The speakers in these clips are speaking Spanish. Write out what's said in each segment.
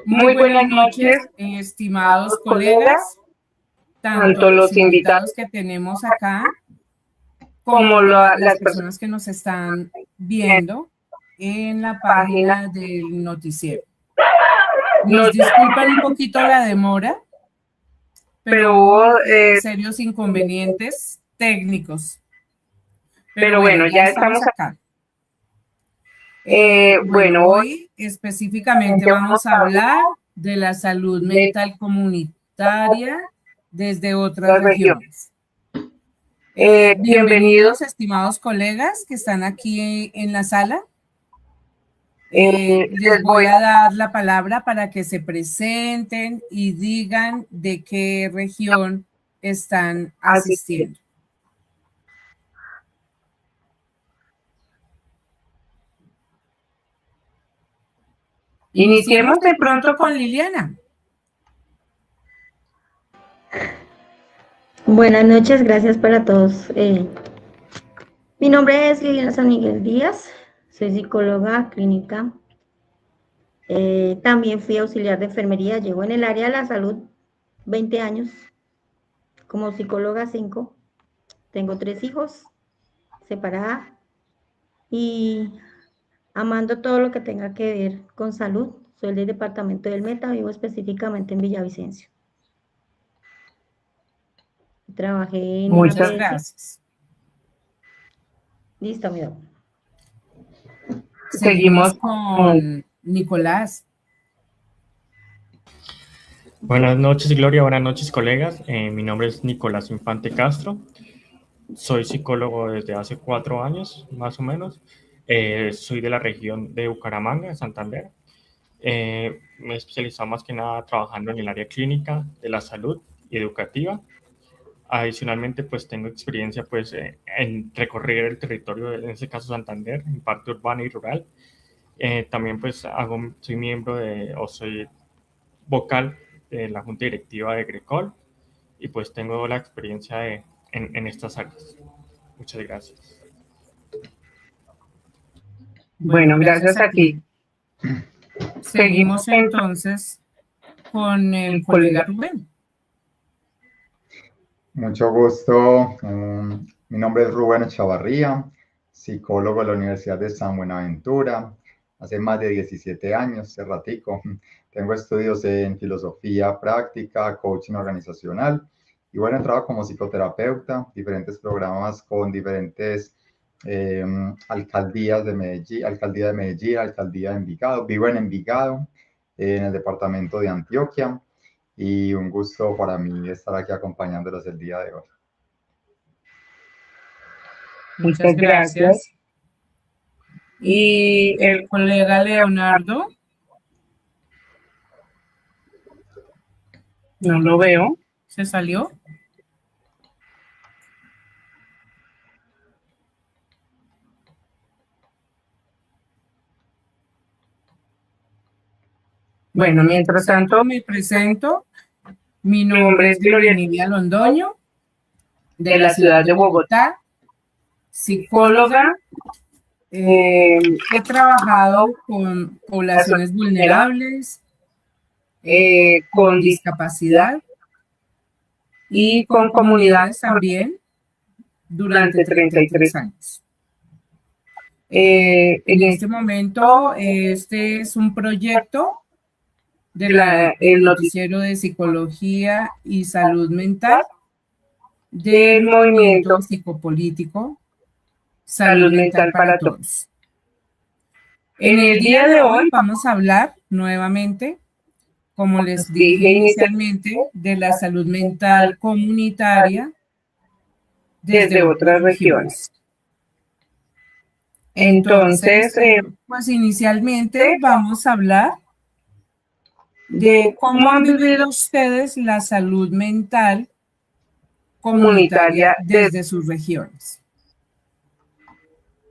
Muy buenas noches, estimados colegas, tanto los invitados que tenemos acá como las personas que nos están viendo en la página del noticiero. Nos disculpan un poquito la demora, pero hubo serios inconvenientes técnicos. Pero bueno, ya estamos acá. Bueno, hoy específicamente vamos a hablar de la salud mental comunitaria desde otras regiones. Bienvenidos, estimados colegas que están aquí en la sala. Les voy a dar la palabra para que se presenten y digan de qué región están asistiendo. Iniciemos de pronto con Liliana. Buenas noches, gracias para todos. Mi nombre es Liliana San Miguel Díaz, soy psicóloga clínica. También fui auxiliar de enfermería, llevo en el área de la salud 20 años, como psicóloga 5. Tengo 3 hijos, separada y amando todo lo que tenga que ver con salud. Soy del departamento del Meta, vivo específicamente en Villavicencio. Trabajé en Muchas gracias. Listo, mi doctor. Seguimos con Nicolás. Buenas noches, Gloria. Buenas noches, colegas. Mi nombre es Nicolás Infante Castro. Soy psicólogo desde hace 4 años, más o menos. Soy de la región de Bucaramanga, Santander. Me he especializado más que nada trabajando en el área clínica de la salud y educativa. Adicionalmente, pues tengo experiencia pues, en recorrer el territorio, en este caso Santander, en parte urbana y rural. También pues soy miembro soy vocal de la Junta Directiva de Grecol y pues tengo la experiencia en estas áreas. Muchas gracias. Bueno, gracias a ti. Seguimos entonces con el colega Rubén. Mucho gusto. Mi nombre es Rubén Echavarría, psicólogo de la Universidad de San Buenaventura. Hace más de 17 años, hace ratico. Tengo estudios en filosofía práctica, coaching organizacional. Y bueno, he trabajado como psicoterapeuta, diferentes programas con diferentes alcaldías de Medellín, alcaldía de Medellín, alcaldía de Envigado. Vivo en Envigado, en el departamento de Antioquia. Y un gusto para mí estar aquí acompañándolos el día de hoy. Muchas gracias. Y el colega Leonardo. No lo veo. ¿Se salió? Bueno, mientras tanto me presento. Mi nombre es Gloria Nidia Londoño, de la ciudad de Bogotá, psicóloga. He trabajado con poblaciones vulnerables, con discapacidad y con comunidades también durante 33 años. En este momento, este es un proyecto del noticiero de psicología y salud mental del movimiento psicopolítico Salud Mental para Todos. En el día de hoy vamos a hablar nuevamente, como les dije inicialmente, de la salud mental comunitaria desde otras regiones. Entonces, pues inicialmente vamos a hablar de cómo han vivido ustedes la salud mental comunitaria desde sus regiones.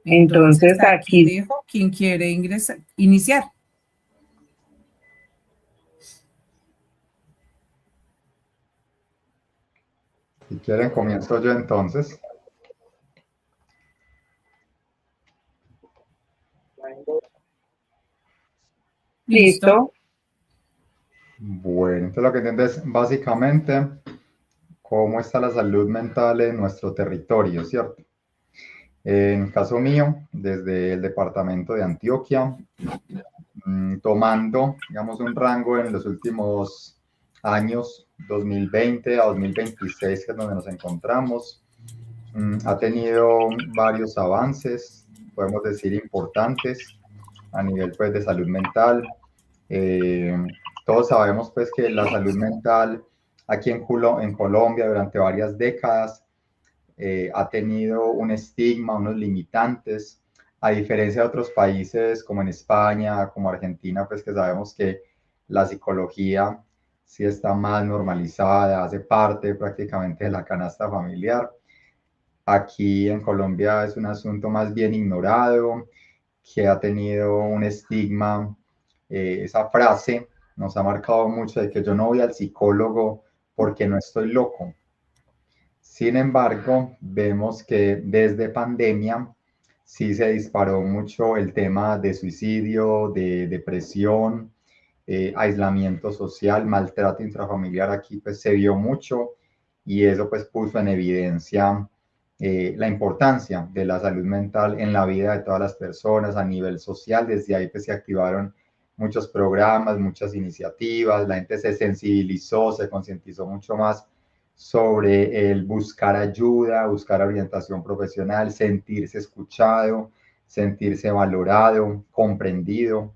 Entonces, aquí dejo quien quiere iniciar. Si quieren, comienzo yo entonces. Listo. Bueno, entonces lo que entiendo es básicamente cómo está la salud mental en nuestro territorio, ¿cierto? En el caso mío, desde el departamento de Antioquia, tomando, digamos, un rango en los últimos años, 2020 a 2026, que es donde nos encontramos, ha tenido varios avances, podemos decir importantes, a nivel pues de salud mental. Todos sabemos pues que la salud mental aquí en Colombia durante varias décadas ha tenido un estigma, unos limitantes, a diferencia de otros países como en España, como Argentina, pues que sabemos que la psicología sí está más normalizada, hace parte prácticamente de la canasta familiar. Aquí en Colombia es un asunto más bien ignorado, que ha tenido un estigma. Esa frase nos ha marcado mucho de que yo no voy al psicólogo porque no estoy loco. Sin embargo, vemos que desde pandemia sí se disparó mucho el tema de suicidio, de depresión, aislamiento social, maltrato intrafamiliar. Aquí pues se vio mucho y eso pues puso en evidencia la importancia de la salud mental en la vida de todas las personas a nivel social. Desde ahí pues se activaron muchos programas, muchas iniciativas, la gente se sensibilizó, se concientizó mucho más sobre el buscar ayuda, buscar orientación profesional, sentirse escuchado, sentirse valorado, comprendido,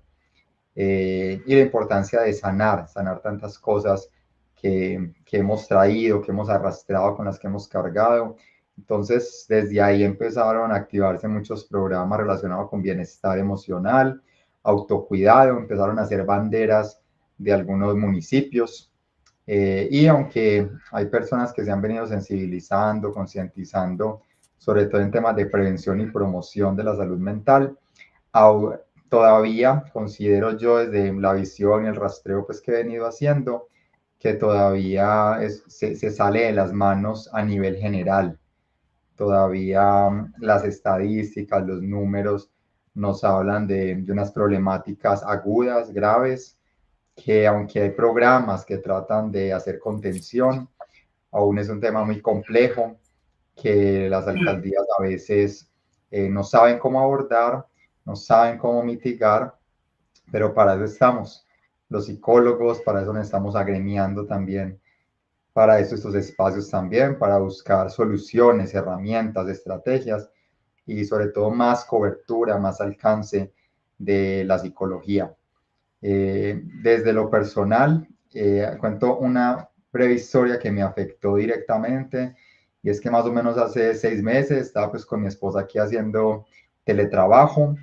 y la importancia de sanar tantas cosas que hemos traído, que hemos arrastrado, con las que hemos cargado. Entonces, desde ahí empezaron a activarse muchos programas relacionados con bienestar emocional, autocuidado, empezaron a hacer banderas de algunos municipios. Y aunque hay personas que se han venido sensibilizando, concientizando, sobre todo en temas de prevención y promoción de la salud mental, todavía considero yo desde la visión y el rastreo pues, que he venido haciendo, que todavía se sale de las manos a nivel general. Todavía las estadísticas, los números nos hablan de unas problemáticas agudas, graves, que aunque hay programas que tratan de hacer contención, aún es un tema muy complejo que las alcaldías a veces no saben cómo abordar, no saben cómo mitigar, pero para eso estamos los psicólogos, para eso nos estamos agremiando también, para eso estos espacios también, para buscar soluciones, herramientas, estrategias y sobre todo más cobertura, más alcance de la psicología. Desde lo personal, cuento una breve historia que me afectó directamente, y es que más o menos hace 6 meses estaba pues con mi esposa aquí haciendo teletrabajo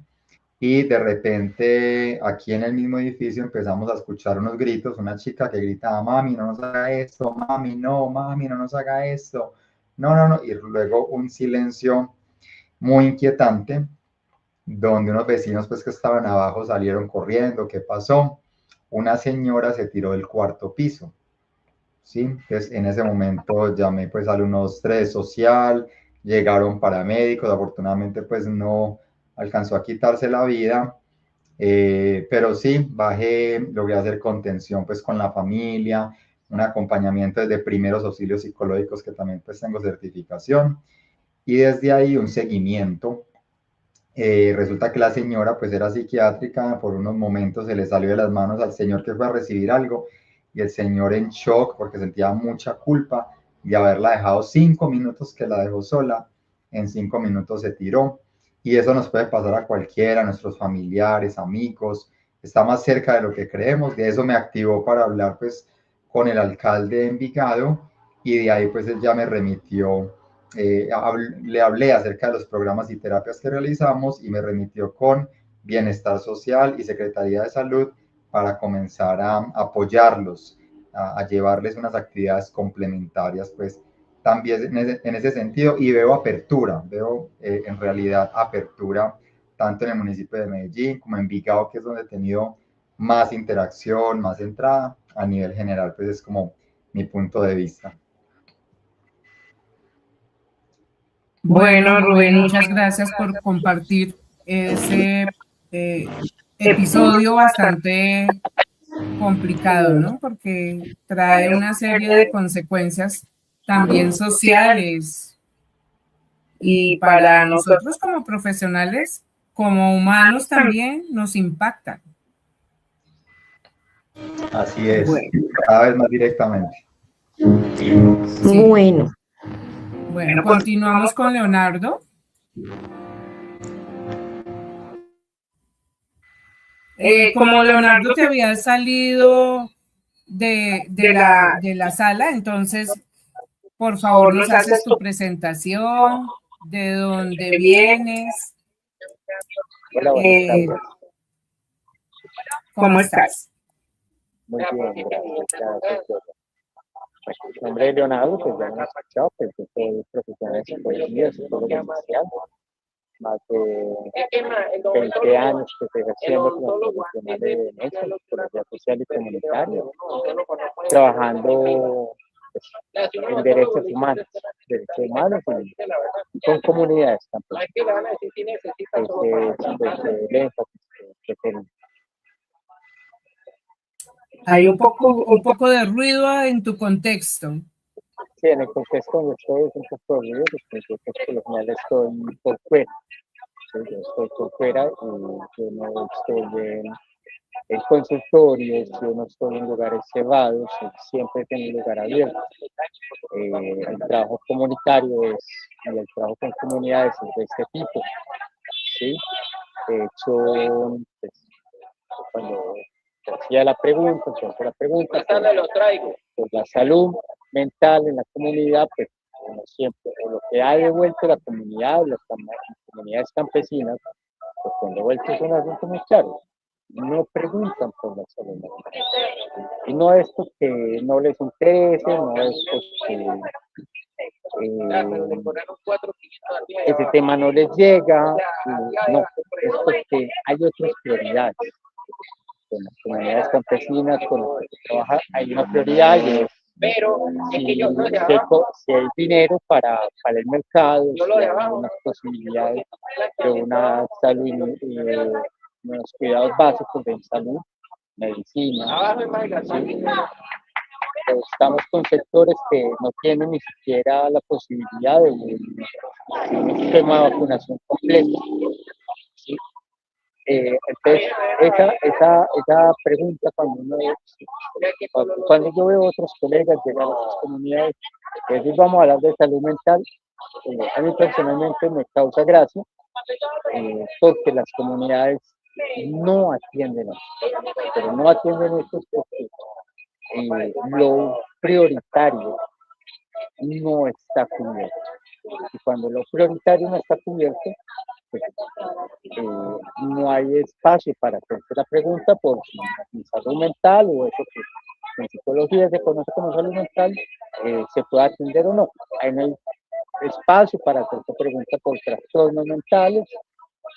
y de repente aquí en el mismo edificio empezamos a escuchar unos gritos, una chica que gritaba: mami, no nos haga esto, mami, no nos haga esto, no, y luego un silencio muy inquietante, donde unos vecinos pues que estaban abajo salieron corriendo. ¿Qué pasó? Una señora se tiró del 4º piso, ¿sí? Entonces en ese momento llamé pues al 123 social, llegaron paramédicos, afortunadamente pues no alcanzó a quitarse la vida, pero sí, bajé, logré hacer contención pues con la familia, un acompañamiento desde primeros auxilios psicológicos, que también pues tengo certificación, y desde ahí un seguimiento. Resulta que la señora pues era psiquiátrica, por unos momentos se le salió de las manos al señor que fue a recibir algo, y el señor en shock porque sentía mucha culpa de haberla dejado 5 minutos, que la dejó sola, en 5 minutos se tiró. Y eso nos puede pasar a cualquiera, a nuestros familiares, amigos, está más cerca de lo que creemos. De eso me activó para hablar pues con el alcalde de Envigado, y de ahí pues él ya me remitió le hablé acerca de los programas y terapias que realizamos y me remitió con Bienestar Social y Secretaría de Salud para comenzar a apoyarlos, a llevarles unas actividades complementarias, pues también en ese sentido, y veo apertura, veo en realidad apertura tanto en el municipio de Medellín como en Envigado, que es donde he tenido más interacción, más entrada. A nivel general, pues es como mi punto de vista. Bueno, Rubén, muchas gracias por compartir ese episodio bastante complicado, ¿no? Porque trae una serie de consecuencias también sociales y para nosotros como profesionales, como humanos también nos impacta. Así es, cada vez más directamente. Sí. Bueno, continuamos con Leonardo. Como Leonardo te había salido de la sala, entonces, por favor, nos haces tu presentación, de dónde vienes. Hola, buenas tardes. ¿Cómo estás? Muy bien, gracias. Mi nombre es Leonardo, pues ya me has escuchado, pues yo soy profesional de psicología, psicólogo social, más de 20 años que estoy ejerciendo como profesional de psicología social y comunitaria, trabajando pues, en derechos humanos y con comunidades también. Desde el énfasis que tenemos. Hay un poco de ruido en tu contexto. Sí, en el contexto donde estoy es un poco de ruido, porque yo por lo general estoy por fuera. Sí, yo estoy por fuera y yo no estoy en consultorios, yo no estoy en lugares cerrados, siempre tengo un lugar abierto. El trabajo comunitario y el trabajo con comunidades es de este tipo. ¿Sí? De hecho, pues, cuando hacía la pregunta, pues la salud mental en la comunidad, pues como siempre, lo que ha devuelto la comunidad, las comunidades campesinas, pues con devuelto son asuntos muy claros. No preguntan por la salud mental. Y no es porque no les interese, no es porque ese tema no les llega, no, es porque hay otras prioridades. Con las comunidades campesinas con las que se trabaja hay una prioridad y es si hay dinero para el mercado, si hay unas posibilidades de una salud y unos cuidados básicos de salud, medicina. ¿Sí? Estamos con sectores que no tienen ni siquiera la posibilidad de un sistema de vacunación completo. ¿Sí? Entonces, esa pregunta cuando yo veo otros colegas llegar a otras comunidades, pues vamos a hablar de salud mental, a mí personalmente me causa gracia, porque las comunidades no atienden esto, pero no atienden esto porque lo prioritario no está cubierto. Y cuando lo prioritario no está cubierto, pues, no hay espacio para hacerse la pregunta por si salud mental o eso que en psicología se conoce como salud mental, se puede atender o no. No hay espacio para hacerse pregunta por trastornos mentales,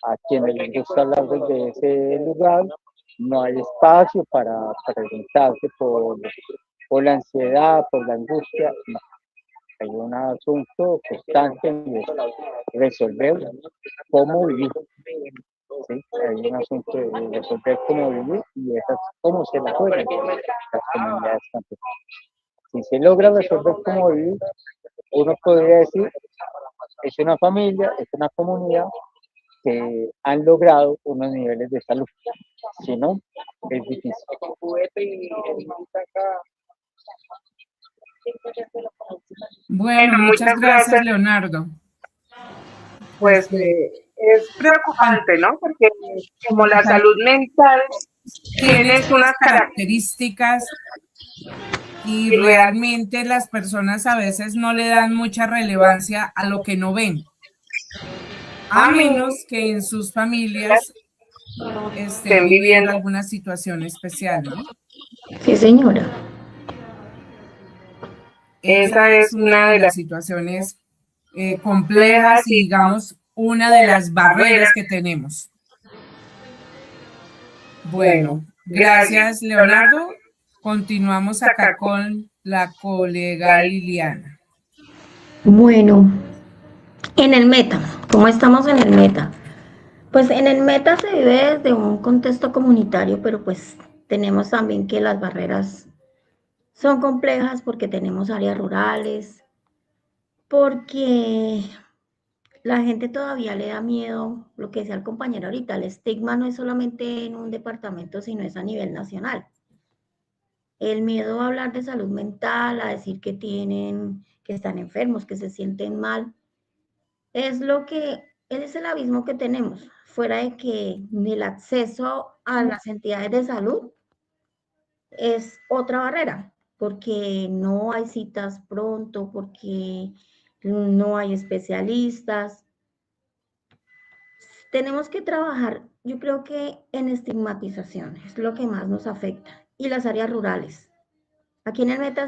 a quienes les gusta hablar desde ese lugar, no hay espacio para preguntarse por la ansiedad, por la angustia, no. Hay un asunto constante de resolver cómo vivir. ¿Sí? Hay un asunto de resolver cómo vivir y eso es cómo se la juegan las comunidades campesinas. Si se logra resolver cómo vivir, uno podría decir, es una familia, es una comunidad que han logrado unos niveles de salud. Si no, es difícil. Bueno, muchas gracias, Leonardo. Pues es preocupante, ¿no? Porque como la salud mental tiene unas características y realmente las personas a veces no le dan mucha relevancia a lo que no ven, a menos que en sus familias estén viviendo alguna situación especial, ¿no? Sí, señora. Esa es una de las situaciones complejas y, digamos, una de las barreras que tenemos. Bueno, gracias, Leonardo. Continuamos acá con la colega Liliana. Bueno, en el meta, ¿cómo estamos en el meta? Pues en el meta se vive desde un contexto comunitario, pero pues tenemos también que las barreras son complejas porque tenemos áreas rurales, porque la gente todavía le da miedo, lo que decía el compañero ahorita, el estigma no es solamente en un departamento, sino es a nivel nacional. El miedo a hablar de salud mental, a decir que están enfermos, que se sienten mal, es el abismo que tenemos, fuera de que el acceso a las entidades de salud es otra barrera, porque no hay citas pronto, porque no hay especialistas. Tenemos que trabajar, yo creo que en estigmatización, es lo que más nos afecta, y las áreas rurales. Aquí en el Meta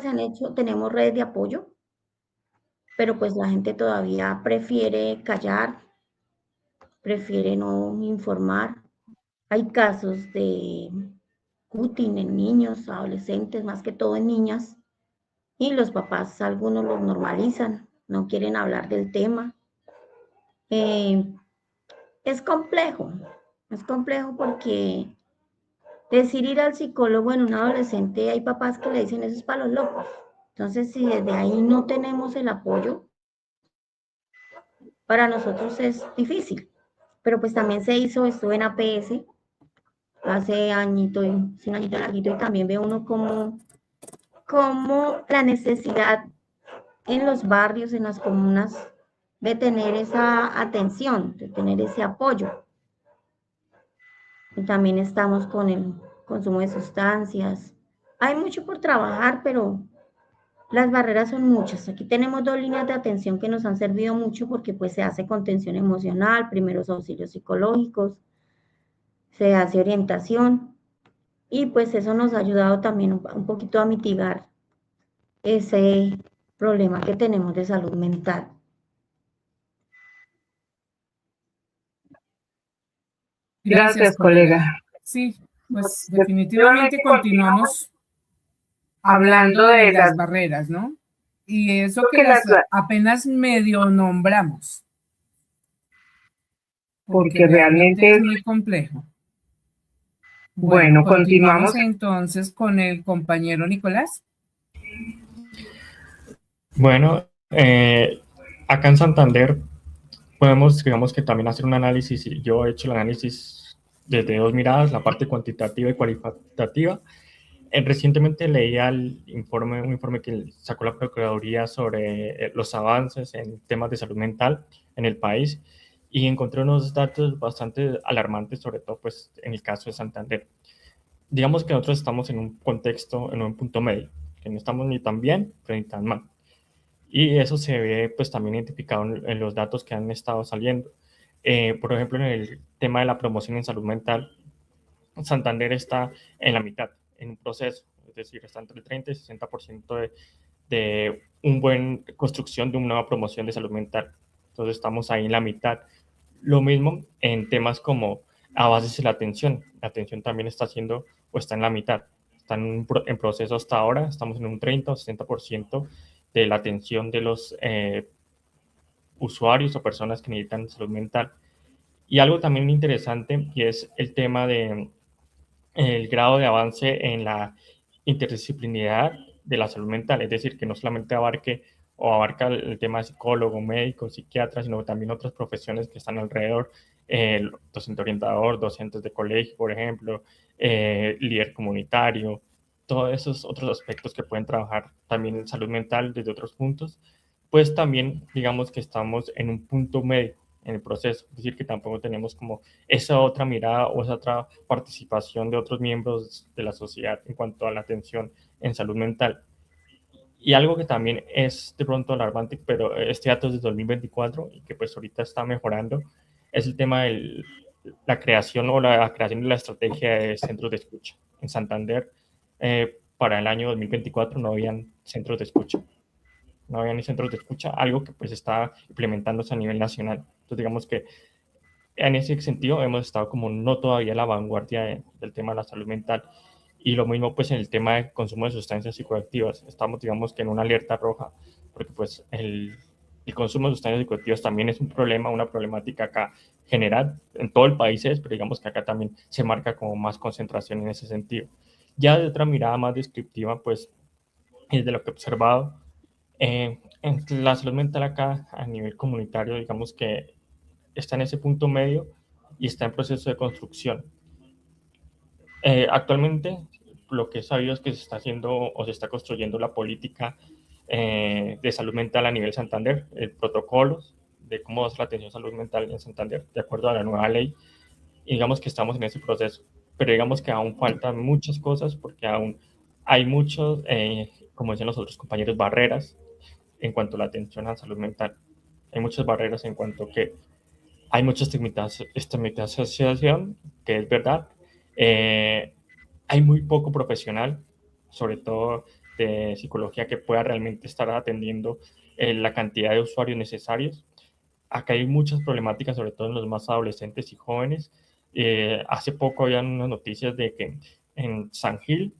tenemos redes de apoyo, pero pues la gente todavía prefiere callar, prefiere no informar. Hay casos de cutting en niños, adolescentes, más que todo en niñas, y los papás, algunos los normalizan, no quieren hablar del tema. Es complejo porque decir ir al psicólogo en un adolescente, hay papás que le dicen eso es para los locos. Entonces, si desde ahí no tenemos el apoyo, para nosotros es difícil. Pero pues también estuve en APS hace añito, sin añito larguito, y también ve uno como la necesidad en los barrios, en las comunas, de tener esa atención, de tener ese apoyo. Y también estamos con el consumo de sustancias. Hay mucho por trabajar, pero las barreras son muchas. Aquí tenemos 2 líneas de atención que nos han servido mucho porque pues se hace contención emocional, primeros auxilios psicológicos, se hace orientación y pues eso nos ha ayudado también un poquito a mitigar ese problema que tenemos de salud mental. Gracias, colega. Sí, pues definitivamente continuamos hablando de las barreras, ¿no? Y eso que las apenas medio nombramos, porque realmente es muy complejo. Bueno, continuamos entonces con el compañero Nicolás. Bueno, acá en Santander podemos, digamos que también hacer un análisis, y yo he hecho el análisis desde 2 miradas, la parte cuantitativa y cualitativa. Recientemente leía un informe que sacó la Procuraduría sobre los avances en temas de salud mental en el país y encontré unos datos bastante alarmantes, sobre todo pues, en el caso de Santander. Digamos que nosotros estamos en un contexto, en un punto medio, que no estamos ni tan bien, pero ni tan mal. Y eso se ve pues también identificado en los datos que han estado saliendo. Por ejemplo, en el tema de la promoción en salud mental, Santander está en la mitad, en un proceso, es decir, está entre el 30 y 60% de una buena construcción de una nueva promoción de salud mental. Entonces estamos ahí en la mitad. Lo mismo en temas como avances en la atención. La atención también está haciendo o está en la mitad. Está en proceso hasta ahora, estamos en un 30 o 60% de la atención de los usuarios o personas que necesitan salud mental. Y algo también interesante y es el tema de el grado de avance en la interdisciplinaridad de la salud mental, es decir, que no solamente abarca el tema de psicólogo, médico, psiquiatra, sino también otras profesiones que están alrededor, el docente orientador, docentes de colegio, por ejemplo, líder comunitario, todos esos otros aspectos que pueden trabajar también en salud mental desde otros puntos, pues también digamos que estamos en un punto medio en el proceso, es decir, que tampoco tenemos como esa otra mirada o esa otra participación de otros miembros de la sociedad en cuanto a la atención en salud mental. Y algo que también es de pronto alarmante, pero este dato es de 2024 y que pues ahorita está mejorando, es el tema de la creación o la creación de la estrategia de centros de escucha. En Santander, para el año 2024 no habían centros de escucha. No había ni centros de escucha, algo que pues está implementándose a nivel nacional. Entonces digamos que en ese sentido hemos estado como no todavía a la vanguardia del tema de la salud mental. Y lo mismo pues en el tema de consumo de sustancias psicoactivas. Estamos digamos que en una alerta roja, porque pues el consumo de sustancias psicoactivas también es un problema, una problemática acá general, en todo el país es, pero digamos que acá también se marca como más concentración en ese sentido. Ya de otra mirada más descriptiva, pues es de lo que he observado, en la salud mental acá a nivel comunitario, digamos que está en ese punto medio y está en proceso de construcción. Actualmente, lo que he sabido es que se está haciendo o se está construyendo la política de salud mental a nivel Santander, el protocolo de cómo va a ser la atención salud mental en Santander, de acuerdo a la nueva ley. Y digamos que estamos en ese proceso, pero digamos que aún faltan muchas cosas porque aún hay muchos, como decían los otros compañeros, barreras en cuanto a la atención a la salud mental. Hay muchas barreras en cuanto a que hay mucha estigmatización, que es verdad. Eh, Hay muy poco profesional, sobre todo de psicología, que pueda realmente estar atendiendo la cantidad de usuarios necesarios. Acá hay muchas problemáticas, sobre todo en los más adolescentes y jóvenes. Hace poco habían unas noticias de que en San Gil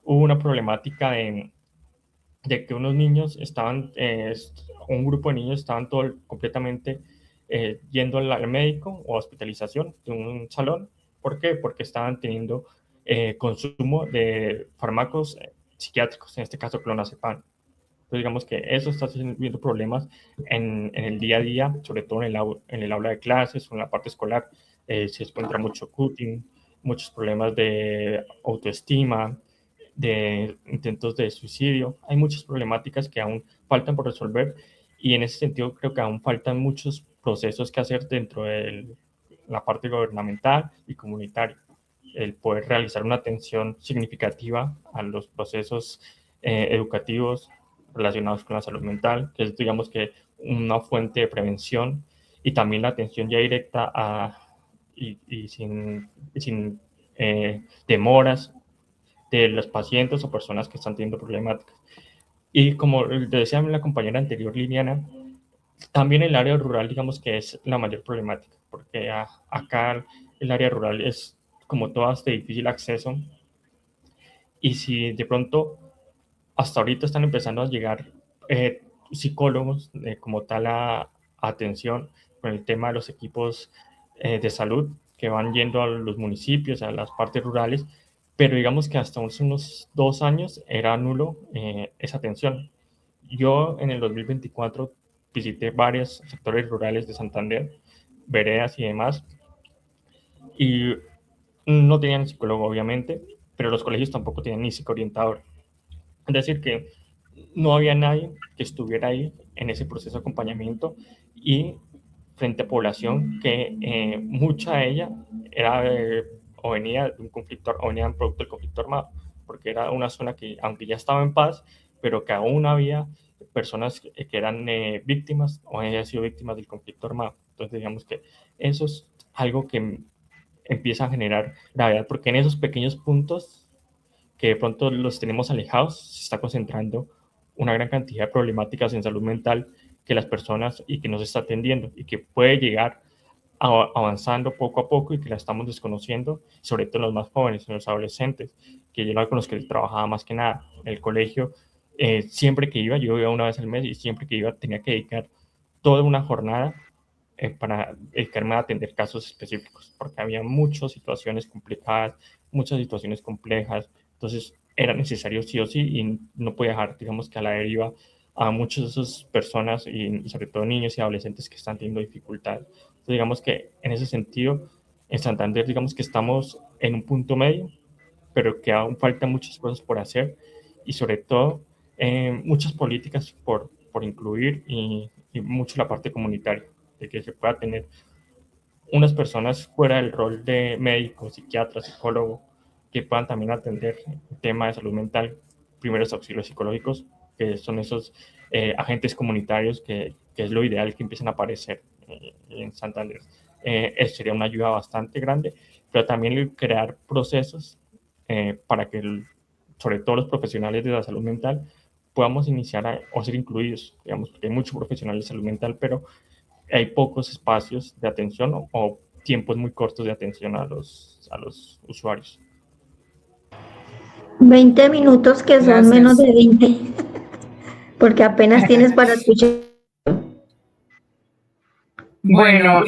hubo una problemática de que unos niños estaban, un grupo de niños estaban todo completamente yendo al médico o hospitalización de un salón. ¿Por qué? Porque estaban teniendo consumo de fármacos psiquiátricos, en este caso clonazepam. Entonces, digamos que eso está teniendo problemas en el día a día, sobre todo en el aula de clases o en la parte escolar. Se encuentra mucho cutting, muchos problemas de autoestima, de intentos de suicidio. Hay muchas problemáticas que aún faltan por resolver y en ese sentido creo que aún faltan muchos procesos que hacer dentro de la parte gubernamental y comunitaria. El poder realizar una atención significativa a los procesos educativos relacionados con la salud mental, que es digamos que una fuente de prevención y también la atención ya directa y sin demoras de los pacientes o personas que están teniendo problemáticas. Y como decía la compañera anterior, Liliana, también el área rural, digamos que es la mayor problemática, porque acá el área rural es como todas de difícil acceso. Y si de pronto hasta ahorita están empezando a llegar psicólogos como tal a atención con el tema de los equipos de salud que van yendo a los municipios, a las partes rurales, pero digamos que hasta unos 2 años era nulo esa atención. Yo en el 2024 visité varios sectores rurales de Santander, veredas y demás, y no tenían psicólogo obviamente, pero los colegios tampoco tenían ni psicoorientador. Es decir, que no había nadie que estuviera ahí en ese proceso de acompañamiento y frente a población que mucha de ella era o venía de un conflicto o venía producto del conflicto armado, porque era una zona que, aunque ya estaba en paz, pero que aún había personas que eran víctimas o habían sido víctimas del conflicto armado. Entonces, digamos que eso es algo que empieza a generar gravedad, porque en esos pequeños puntos que de pronto los tenemos alejados, se está concentrando una gran cantidad de problemáticas en salud mental que las personas y que nos está atendiendo y que puede llegar avanzando poco a poco y que la estamos desconociendo, sobre todo en los más jóvenes, en los adolescentes, que yo era con los que trabajaba más que nada en el colegio. Siempre que iba, yo iba una vez al mes y siempre que iba tenía que dedicar toda una jornada para dedicarme a atender casos específicos, porque había muchas situaciones complicadas, muchas situaciones complejas, entonces era necesario sí o sí y no podía dejar, digamos que a la deriva a muchas de esas personas y sobre todo niños y adolescentes que están teniendo dificultades. Entonces, digamos que en ese sentido, en Santander, digamos que estamos en un punto medio, pero que aún faltan muchas cosas por hacer y sobre todo muchas políticas por incluir y mucho la parte comunitaria, de que se pueda tener unas personas fuera del rol de médico, psiquiatra, psicólogo, que puedan también atender el tema de salud mental, primeros auxilios psicológicos, que son esos agentes comunitarios que es lo ideal que empiecen a aparecer en Santander. Eso sería una ayuda bastante grande, pero también crear procesos para que, sobre todo los profesionales de la salud mental, podamos iniciar o ser incluidos, digamos, porque hay muchos profesionales de salud mental, pero hay pocos espacios de atención o tiempos muy cortos de atención a los usuarios. 20 minutos que son menos de 20, porque apenas tienes para escuchar. Bueno,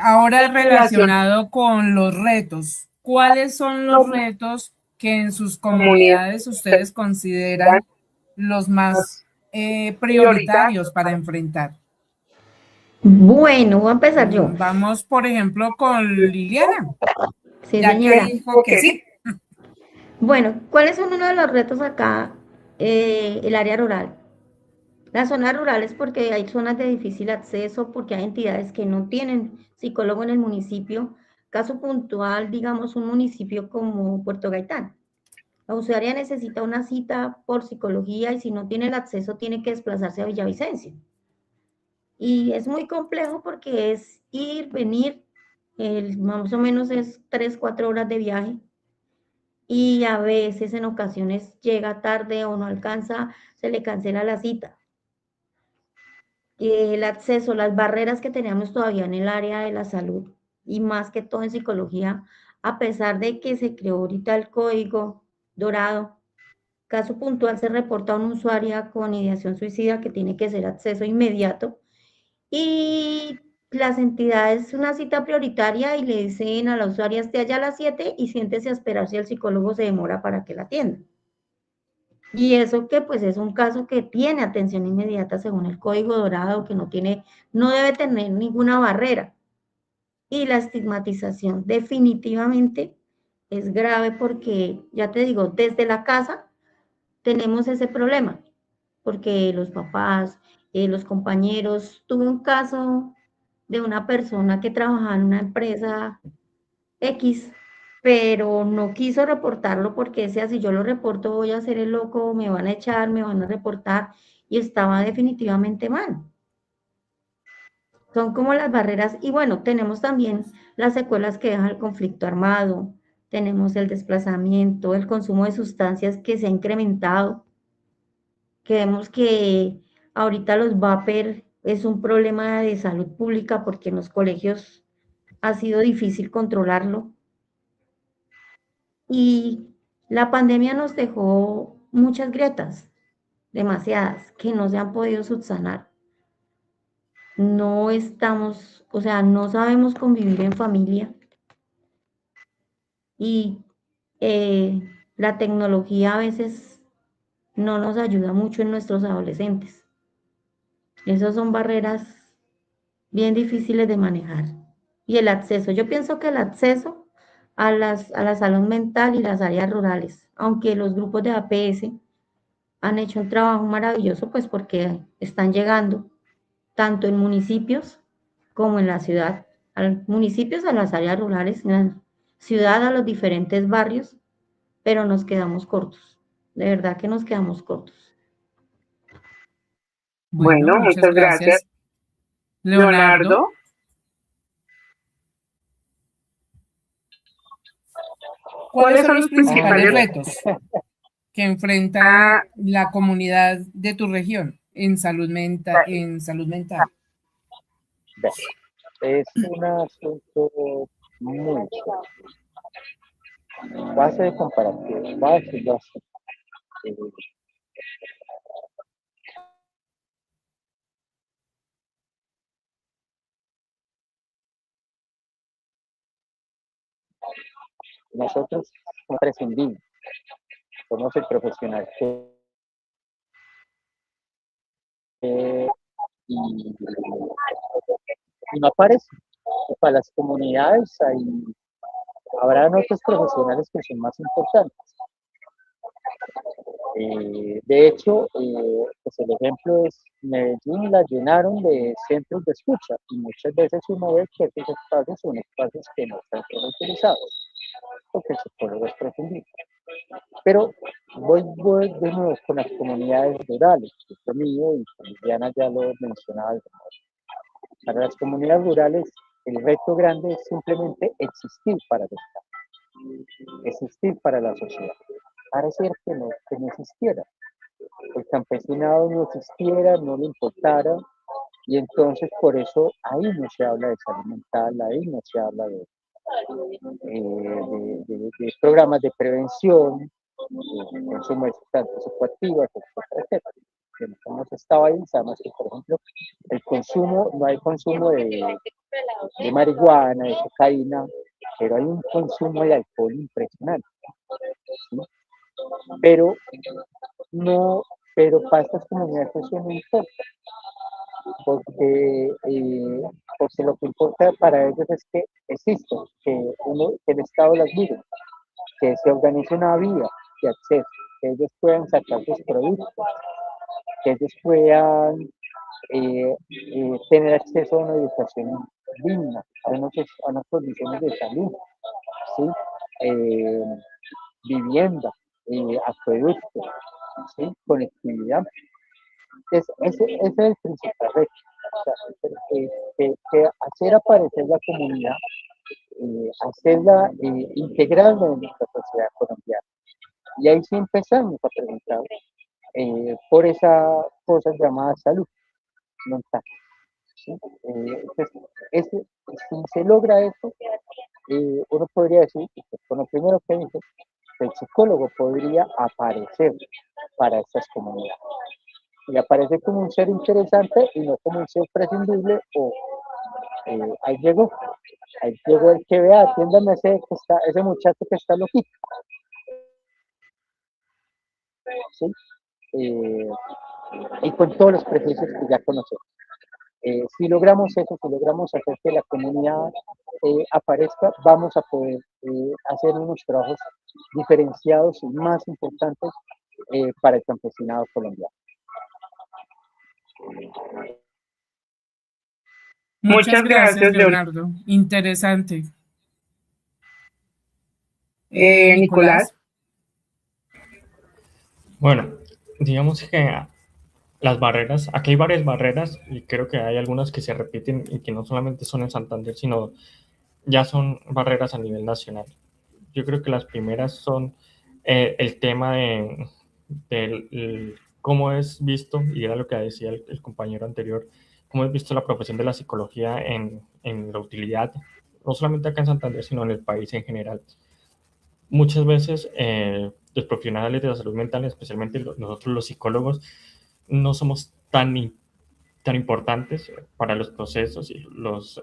ahora relacionado con los retos, ¿cuáles son los retos que en sus comunidades ustedes consideran los más prioritarios para enfrentar? Bueno, voy a empezar yo. Vamos, por ejemplo, con Liliana. Sí, ya señora. que dijo que sí. Bueno, ¿cuáles son uno de los retos acá? El área rural. Las zonas rurales porque hay zonas de difícil acceso, porque hay entidades que no tienen psicólogo en el municipio. Caso puntual, digamos, un municipio como Puerto Gaitán. La usuaria necesita una cita por psicología y si no tiene el acceso tiene que desplazarse a Villavicencio. Y es muy complejo porque es ir, venir, más o menos es 3, 4 horas de viaje. Y a veces en ocasiones llega tarde o no alcanza, se le cancela la cita. El acceso, las barreras que teníamos todavía en el área de la salud y más que todo en psicología, a pesar de que se creó ahorita el código dorado, caso puntual se reporta a una usuaria con ideación suicida que tiene que ser acceso inmediato y las entidades una cita prioritaria y le dicen a la usuaria esté allá a las 7 y siéntese a esperar si el psicólogo se demora para que la atienda. Y eso que pues es un caso que tiene atención inmediata según el código dorado, que no debe tener ninguna barrera. Y la estigmatización definitivamente es grave porque, ya te digo, desde la casa tenemos ese problema, porque los papás, los compañeros, tuve un caso de una persona que trabajaba en una empresa X, pero no quiso reportarlo porque decía, si yo lo reporto voy a ser el loco, me van a echar, me van a reportar, y estaba definitivamente mal. Son como las barreras, y bueno, tenemos también las secuelas que deja el conflicto armado, tenemos el desplazamiento, el consumo de sustancias que se ha incrementado, que vemos que ahorita los vapor es un problema de salud pública porque en los colegios ha sido difícil controlarlo. Y la pandemia nos dejó muchas grietas, demasiadas, que no se han podido subsanar. No estamos, o sea, no sabemos convivir en familia. Y la tecnología a veces no nos ayuda mucho en nuestros adolescentes. Esas son barreras bien difíciles de manejar. Y el acceso, yo pienso que el acceso a la salud mental y las áreas rurales, aunque los grupos de APS han hecho un trabajo maravilloso, pues porque están llegando tanto en municipios como en la ciudad, municipios a las áreas rurales, en la ciudad a los diferentes barrios, pero nos quedamos cortos, de verdad que nos quedamos cortos. Bueno, muchas gracias, Leonardo. ¿Cuáles son los principales retos que enfrenta la comunidad de tu región en salud mental? Es un asunto muy base de comparación, base. Nosotros somos prescindibles, somos el profesional y no aparece. Para las comunidades habrán otros profesionales que son más importantes. De hecho, pues el ejemplo es Medellín la llenaron de centros de escucha y muchas veces uno ve que esos espacios son espacios que no están utilizados porque el psicólogo es prescindible. Pero voy de nuevo con las comunidades rurales, que es lo mío, y Diana ya lo mencionaba. Para las comunidades rurales, el reto grande es simplemente existir para el Estado, existir para la sociedad. Parecer que no existiera. El campesinado no existiera, no le importara, y entonces por eso ahí no se habla de salud mental, ahí no se habla de programas de prevención, de consumo de sustancias psicoactivas, etcétera. Que no hemos estado ahí, sabemos que, por ejemplo, el consumo, no hay consumo de marihuana, de cocaína, pero hay un consumo de alcohol impresionante. ¿Sí? Pero no, pero para estas comunidades eso no importa, porque, porque lo que importa para ellos es que existen, que el Estado las mire, que se organice una vía de acceso, que ellos puedan sacar sus productos, que ellos puedan tener acceso a una educación digna, a unas condiciones de salud, ¿sí? Vivienda, acueducto, ¿sí? Conectividad. Ese es el principal reto. O sea, que hacer aparecer la comunidad, hacerla integrarla en nuestra sociedad colombiana. Y ahí sí empezamos a preguntar por esa cosa llamada salud mental. ¿Sí? Si se logra eso, uno podría decir, con lo primero que dije, el psicólogo podría aparecer para estas comunidades. Y aparece como un ser interesante y no como un ser prescindible o ahí llegó el que vea, atiéndame ese muchacho que está loquito. ¿Sí? Y con todos los prejuicios que ya conocemos. Si logramos eso, si logramos hacer que la comunidad aparezca, vamos a poder hacer unos trabajos diferenciados y más importantes para el campesinado colombiano. Muchas gracias, Leonardo. Interesante. Nicolás. Bueno, digamos que las barreras, aquí hay varias barreras y creo que hay algunas que se repiten y que no solamente son en Santander, sino ya son barreras a nivel nacional. Yo creo que las primeras son el tema de cómo es visto, y era lo que decía el compañero anterior, cómo es visto la profesión de la psicología en la utilidad, no solamente acá en Santander, sino en el país en general. Muchas veces los profesionales de la salud mental, especialmente nosotros los psicólogos, no somos tan importantes para los procesos y los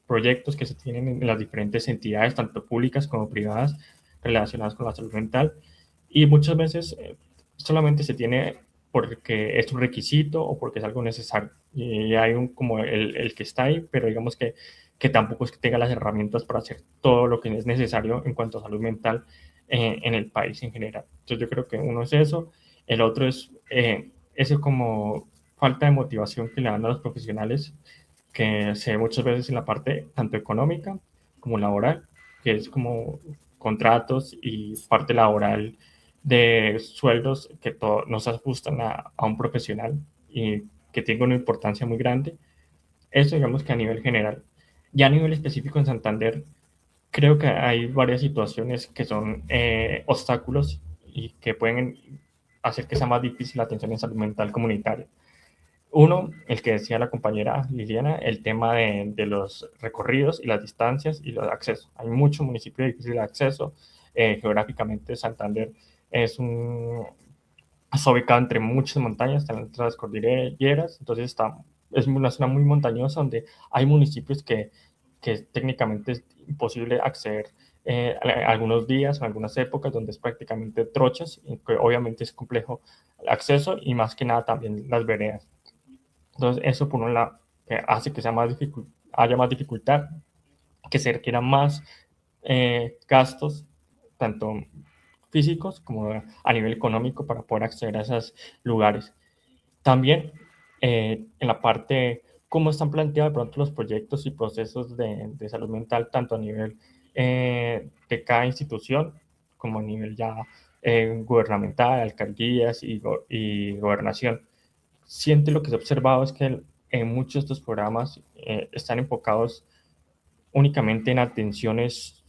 proyectos que se tienen en las diferentes entidades, tanto públicas como privadas, relacionadas con la salud mental. Y muchas veces solamente se tiene porque es un requisito o porque es algo necesario. Y hay como el que está ahí, pero digamos que tampoco es que tenga las herramientas para hacer todo lo que es necesario en cuanto a salud mental en el país en general. Entonces yo creo que uno es eso, el otro es eso como falta de motivación que le dan a los profesionales, que se ve muchas veces en la parte tanto económica como laboral, que es como contratos y parte laboral de sueldos que no se ajustan a un profesional y que tiene una importancia muy grande. Eso digamos que a nivel general. Ya a nivel específico en Santander, creo que hay varias situaciones que son obstáculos y que pueden hacer que sea más difícil la atención en salud mental comunitaria. Uno, el que decía la compañera Liliana, el tema de los recorridos y las distancias y los accesos. Hay muchos municipios de difícil acceso. Geográficamente, Santander está ubicado entre muchas montañas, están entre las cordilleras, entonces es una zona muy montañosa donde hay municipios que técnicamente es imposible acceder algunos días, en algunas épocas, donde es prácticamente trochas, y que obviamente es complejo el acceso y más que nada también las veredas. Entonces, eso por un lado que hace que haya más dificultad, que se requieran más gastos, tanto físicos como a nivel económico, para poder acceder a esos lugares. También en la parte, cómo están planteados de pronto los proyectos y procesos de salud mental, tanto a nivel de cada institución, como a nivel ya gubernamental, alcaldías y gobernación. Siento lo que se ha observado es que en muchos de estos programas están enfocados únicamente en atenciones,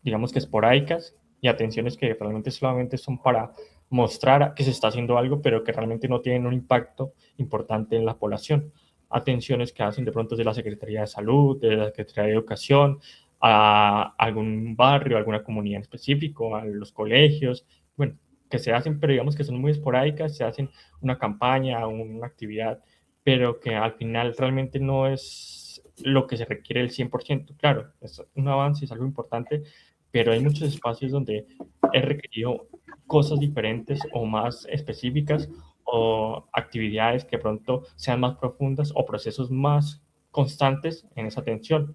digamos que esporádicas, y atenciones que realmente solamente son para mostrar que se está haciendo algo, pero que realmente no tienen un impacto importante en la población. Atenciones que hacen de pronto de la Secretaría de Salud, de la Secretaría de Educación, a algún barrio, a alguna comunidad en específico, a los colegios, bueno, que se hacen, pero digamos que son muy esporádicas, se hacen una campaña, una actividad, pero que al final realmente no es lo que se requiere el 100%. Claro, es un avance, es algo importante, pero hay muchos espacios donde he requerido cosas diferentes o más específicas o actividades que pronto sean más profundas o procesos más constantes en esa atención.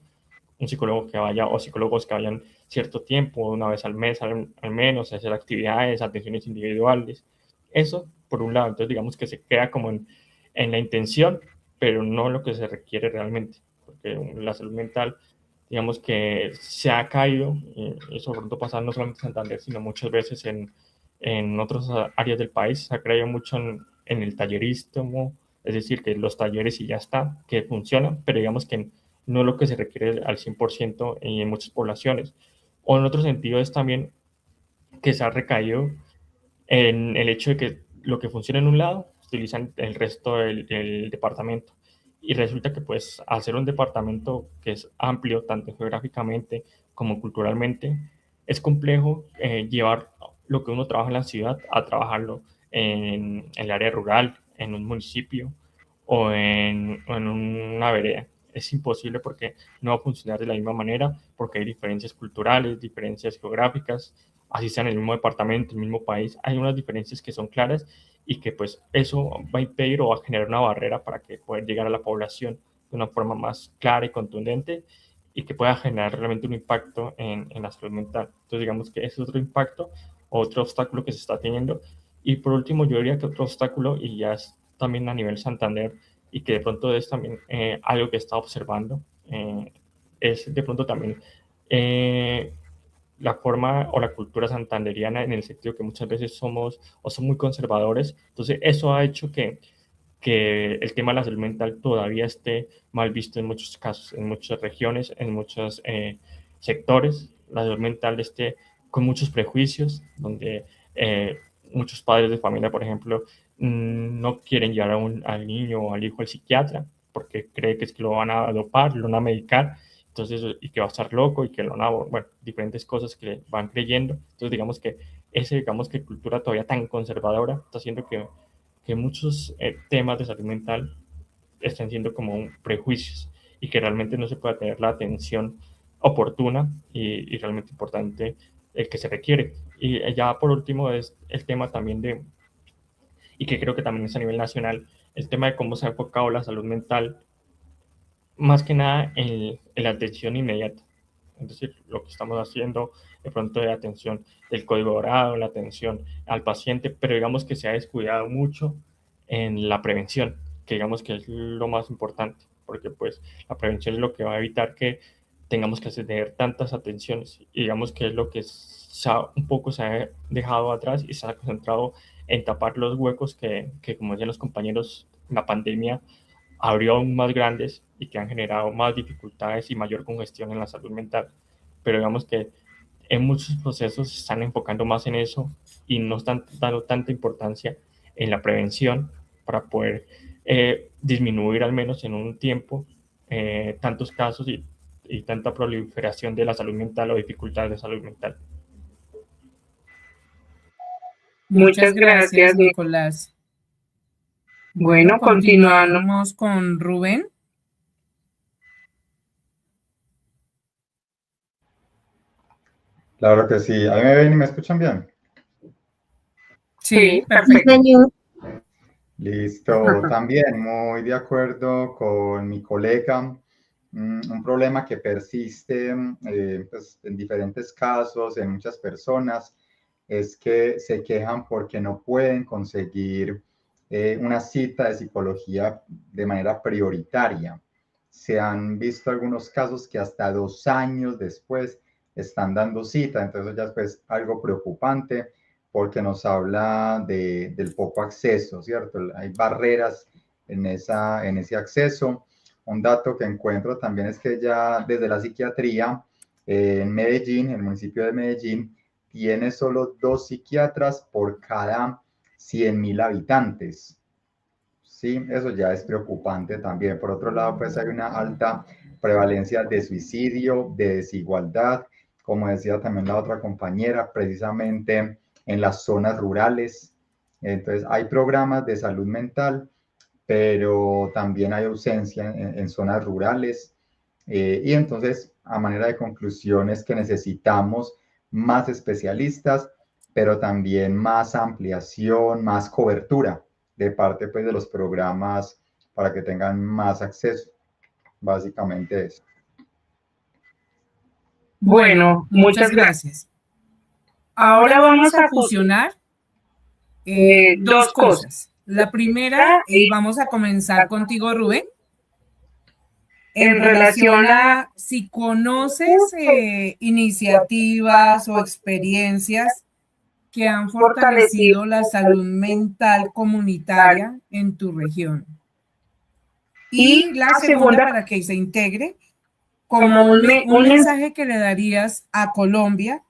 Un psicólogo que vaya o psicólogos que vayan cierto tiempo, una vez al mes al menos, a hacer actividades, atenciones individuales. Eso, por un lado, entonces digamos que se queda como en la intención, pero no lo que se requiere realmente, porque la salud mental, digamos que se ha caído, y eso pronto pasa no solamente en Santander, sino muchas veces en otras áreas del país, se ha caído mucho en el tallerismo, es decir, que los talleres y ya está, que funcionan, pero digamos que no es lo que se requiere al 100% en muchas poblaciones. O en otro sentido es también que se ha recaído en el hecho de que lo que funciona en un lado, utilizan el resto del departamento. Y resulta que pues hacer un departamento que es amplio, tanto geográficamente como culturalmente, es complejo llevar lo que uno trabaja en la ciudad a trabajarlo en el área rural, en un municipio o en una vereda. Es imposible porque no va a funcionar de la misma manera, porque hay diferencias culturales, diferencias geográficas, así sea en el mismo departamento, el mismo país, hay unas diferencias que son claras y que pues eso va a impedir o va a generar una barrera para que pueda llegar a la población de una forma más clara y contundente y que pueda generar realmente un impacto en la salud mental. Entonces digamos que ese es otro impacto, otro obstáculo que se está teniendo. Y por último yo diría que otro obstáculo, y ya es también a nivel Santander, y que de pronto es también algo que está observando, es de pronto también la forma o la cultura santanderiana en el sentido que muchas veces somos o son muy conservadores. Entonces eso ha hecho que el tema de la salud mental todavía esté mal visto en muchos casos, en muchas regiones, en muchos sectores. La salud mental esté con muchos prejuicios, donde muchos padres de familia, por ejemplo, no quieren llevar al niño o al hijo al psiquiatra porque cree que es que lo van a dopar, lo van a medicar, entonces, y que va a estar loco y que lo van a, bueno, diferentes cosas que van creyendo. Entonces, digamos que digamos que cultura todavía tan conservadora está haciendo que muchos temas de salud mental están siendo como prejuicios y que realmente no se puede tener la atención oportuna y realmente importante el que se requiere. Y ya por último es el tema también y que creo que también es a nivel nacional, el tema de cómo se ha enfocado la salud mental más que nada en la atención inmediata. Es decir, lo que estamos haciendo de pronto de atención del código dorado, la atención al paciente, pero digamos que se ha descuidado mucho en la prevención, que digamos que es lo más importante, porque pues la prevención es lo que va a evitar que tengamos que tener tantas atenciones y digamos que es lo que un poco se ha dejado atrás y se ha concentrado en tapar los huecos que como decían los compañeros, la pandemia abrió aún más grandes y que han generado más dificultades y mayor congestión en la salud mental. Pero digamos que en muchos procesos se están enfocando más en eso y no están dando tanta importancia en la prevención para poder disminuir al menos en un tiempo tantos casos y tanta proliferación de la salud mental o dificultades de salud mental. Muchas gracias, Nicolás. Bueno, continuamos con Rubén. Claro que sí. ¿A mí me ven y me escuchan bien? Sí, perfecto. Listo. También muy de acuerdo con mi colega. Un problema que persiste pues, en diferentes casos, en muchas personas, es que se quejan porque no pueden conseguir una cita de psicología de manera prioritaria. Se han visto algunos casos que hasta 2 años después están dando cita, entonces ya es pues algo preocupante porque nos habla del poco acceso, ¿cierto? Hay barreras en ese acceso. Un dato que encuentro también es que ya desde la psiquiatría en Medellín, el municipio de Medellín, tiene solo 2 psiquiatras por cada 100.000 habitantes. Sí, eso ya es preocupante también. Por otro lado, pues hay una alta prevalencia de suicidio, de desigualdad, como decía también la otra compañera, precisamente en las zonas rurales. Entonces, hay programas de salud mental, pero también hay ausencia en zonas rurales. Y entonces, a manera de conclusión, es que necesitamos más especialistas, pero también más ampliación, más cobertura de parte pues, de los programas para que tengan más acceso. Básicamente eso. Bueno, muchas gracias. Ahora vamos a fusionar dos cosas. La primera, y vamos a comenzar contigo, Rubén, en relación a si conoces iniciativas o experiencias que han fortalecido la salud mental comunitaria en tu región. Y la segunda, para que se integre, como un mensaje que le darías a Colombia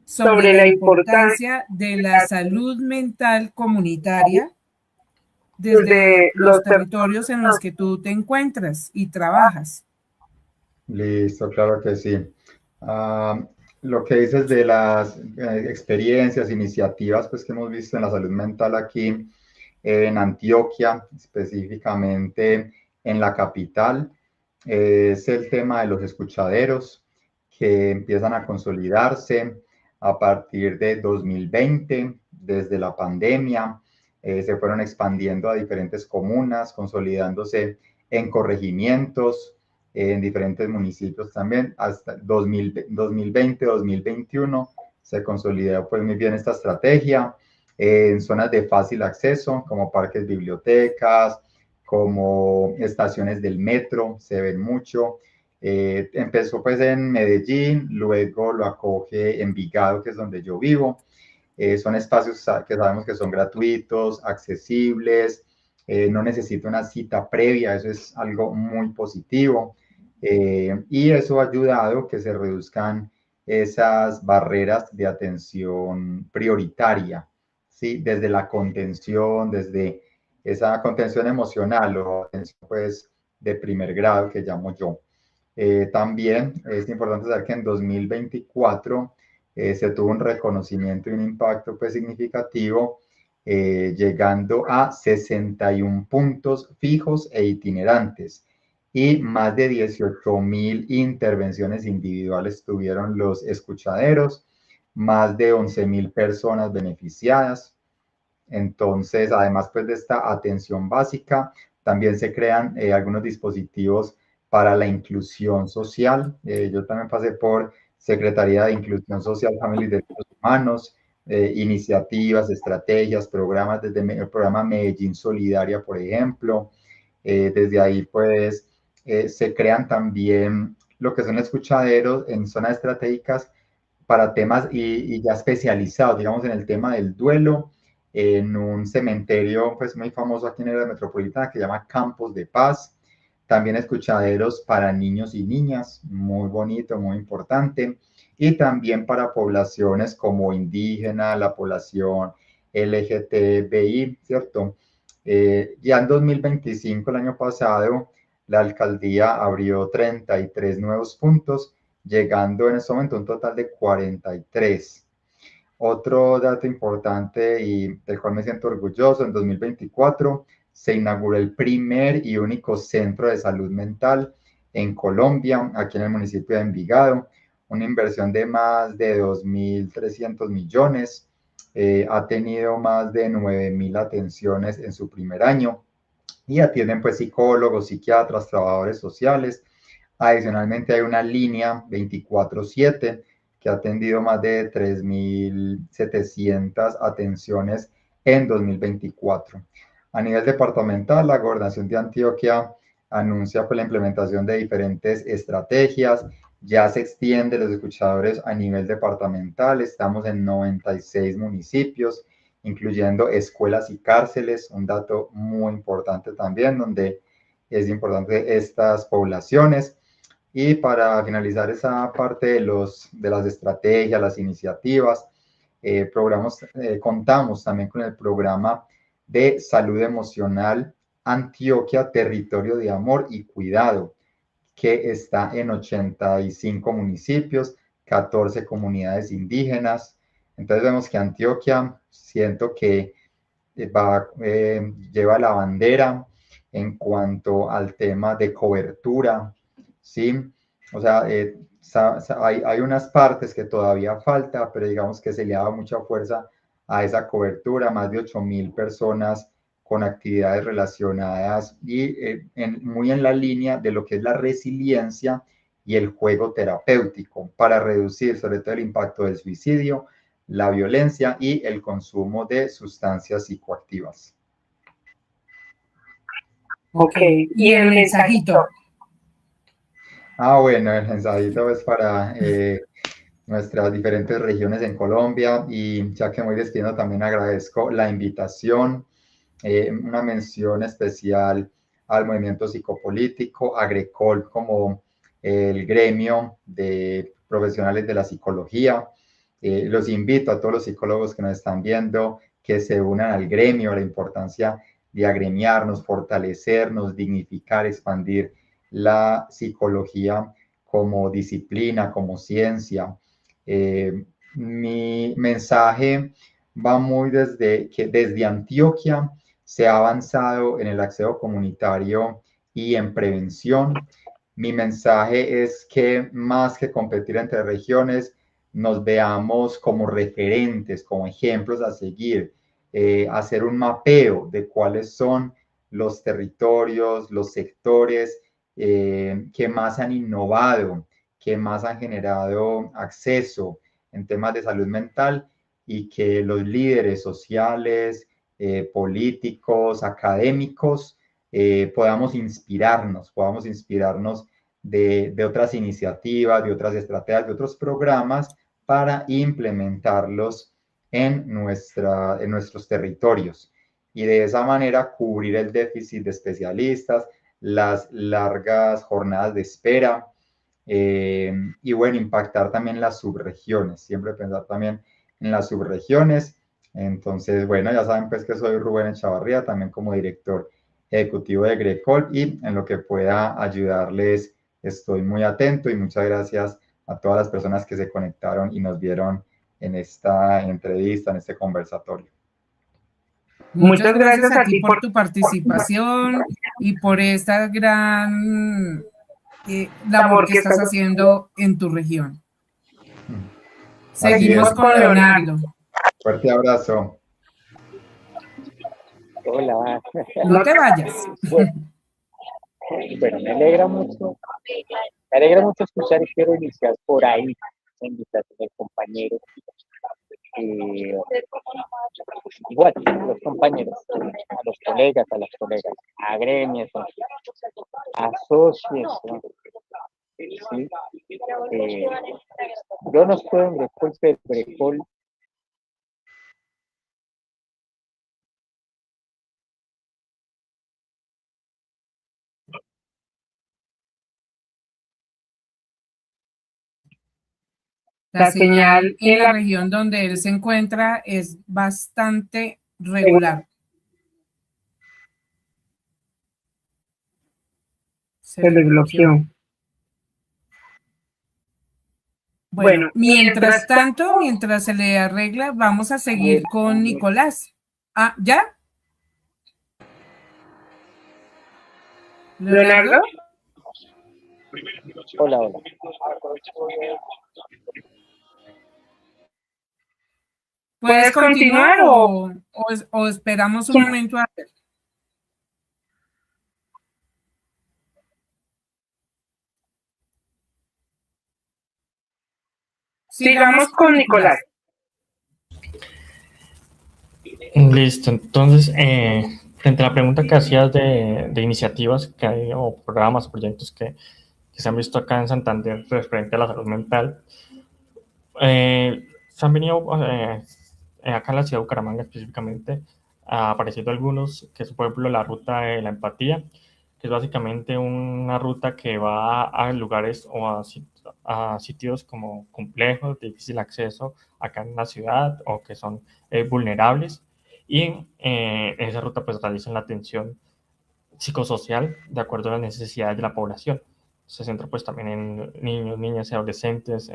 sobre la importancia de la salud mental comunitaria desde los territorios en los que tú te encuentras y trabajas. Listo, claro que sí. Lo que dices de las experiencias, iniciativas pues, que hemos visto en la salud mental aquí en Antioquia, específicamente en la capital, es el tema de los escuchaderos que empiezan a consolidarse a partir de 2020, desde la pandemia. Se fueron expandiendo a diferentes comunas, consolidándose en corregimientos, en diferentes municipios también. Hasta 2020, 2021 se consolidó pues muy bien esta estrategia en zonas de fácil acceso, como parques, bibliotecas, como estaciones del metro, se ven mucho. Empezó pues en Medellín, luego lo acoge Envigado, que es donde yo vivo. Son espacios que sabemos que son gratuitos, accesibles, no necesita una cita previa, eso es algo muy positivo. Y eso ha ayudado que se reduzcan esas barreras de atención prioritaria, ¿sí? Desde la contención, desde esa contención emocional o atención pues, de primer grado que llamo yo. También es importante saber que en 2024 se tuvo un reconocimiento y un impacto pues, significativo, llegando a 61 puntos fijos e itinerantes y más de 18.000 intervenciones individuales tuvieron los escuchaderos, más de 11.000 personas beneficiadas. Entonces, además pues, de esta atención básica, también se crean algunos dispositivos para la inclusión social. Yo también pasé por Secretaría de Inclusión Social, Familia y Derechos Humanos, iniciativas, estrategias, programas, desde el programa Medellín Solidaria, por ejemplo. Desde ahí, pues, se crean también lo que son escuchaderos en zonas estratégicas para temas y ya especializados, digamos, en el tema del duelo, en un cementerio pues muy famoso aquí en la metropolitana que se llama Campos de Paz. También escuchaderos para niños y niñas, muy bonito, muy importante. Y también para poblaciones como indígena, la población LGTBI, ¿cierto? Ya en 2025, el año pasado, la alcaldía abrió 33 nuevos puntos, llegando en este momento a un total de 43. Otro dato importante y del cual me siento orgulloso, en 2024 se inauguró el primer y único centro de salud mental en Colombia, aquí en el municipio de Envigado, una inversión de más de 2.300 millones, ha tenido más de 9.000 atenciones en su primer año y atienden pues psicólogos, psiquiatras, trabajadores sociales. Adicionalmente hay una línea 24/7 que ha atendido más de 3.700 atenciones en 2024. A nivel departamental, la Gobernación de Antioquia anuncia pues, la implementación de diferentes estrategias, ya se extiende los escuchadores a nivel departamental, estamos en 96 municipios, incluyendo escuelas y cárceles, un dato muy importante también, donde es importante estas poblaciones. Y para finalizar esa parte de las estrategias, las iniciativas, contamos también con el programa de salud emocional Antioquia, Territorio de Amor y Cuidado, que está en 85 municipios, 14 comunidades indígenas. Entonces vemos que Antioquia, siento que lleva la bandera en cuanto al tema de cobertura, ¿sí? O sea, hay unas partes que todavía falta, pero digamos que se le ha dado mucha fuerza a esa cobertura, más de 8.000 personas con actividades relacionadas y muy en la línea de lo que es la resiliencia y el juego terapéutico para reducir sobre todo el impacto del suicidio, la violencia y el consumo de sustancias psicoactivas. Ok, y el mensajito. Bueno, el mensajito es para nuestras diferentes regiones en Colombia y ya que me voy despidiendo también agradezco la invitación, una mención especial al movimiento psicopolítico, a GRECOL como el gremio de profesionales de la psicología. Los invito a todos los psicólogos que nos están viendo que se unan al gremio, la importancia de agremiarnos, fortalecernos, dignificar, expandir la psicología como disciplina, como ciencia. Mi mensaje va muy desde que desde Antioquia se ha avanzado en el acceso comunitario y en prevención. Mi mensaje es que más que competir entre regiones, nos veamos como referentes, como ejemplos a seguir, hacer un mapeo de cuáles son los territorios, los sectores que más han innovado, que más han generado acceso en temas de salud mental y que los líderes sociales, políticos, académicos, podamos inspirarnos de otras iniciativas, de otras estrategias, de otros programas para implementarlos en nuestros territorios y de esa manera cubrir el déficit de especialistas, las largas jornadas de espera y bueno, impactar también las subregiones, siempre pensar también en las subregiones. Entonces, bueno, ya saben pues que soy Rubén Echavarría, también como director ejecutivo de GRECOL y en lo que pueda ayudarles estoy muy atento y muchas gracias a todas las personas que se conectaron y nos vieron en esta entrevista, en este conversatorio. Muchas gracias a ti por tu participación y por esta gran labor que estás haciendo en tu región. Seguimos con Leonardo. Fuerte abrazo. Hola. No te vayas. Bueno, me alegra mucho escuchar y quiero iniciar por ahí la invitación del compañero. Igual, los compañeros, a los colegas, a las colegas, a gremios, a socios, ¿sí? Yo no estoy en GRECOL, pero GRECOL La señal en la región donde él se encuentra es bastante regular. Se desbloqueó. Bueno, mientras tanto, mientras se le arregla, vamos a seguir con Nicolás. Ah, ¿ya? ¿Leonardo? Hola, hola. ¿Puedes continuar o esperamos un momento a ver? Sigamos con Nicolás. Listo, entonces, Frente a la pregunta que hacías de iniciativas que hay, o programas o proyectos que se han visto acá en Santander referente a la salud mental, se han venido acá en la ciudad de Bucaramanga específicamente apareciendo algunos, que es por ejemplo la ruta de la empatía, que es básicamente una ruta que va a lugares o a sitios como complejos, de difícil acceso acá en la ciudad o que son vulnerables, y en esa ruta pues realizan la atención psicosocial de acuerdo a las necesidades de la población. Se centra pues también en niños, niñas y adolescentes,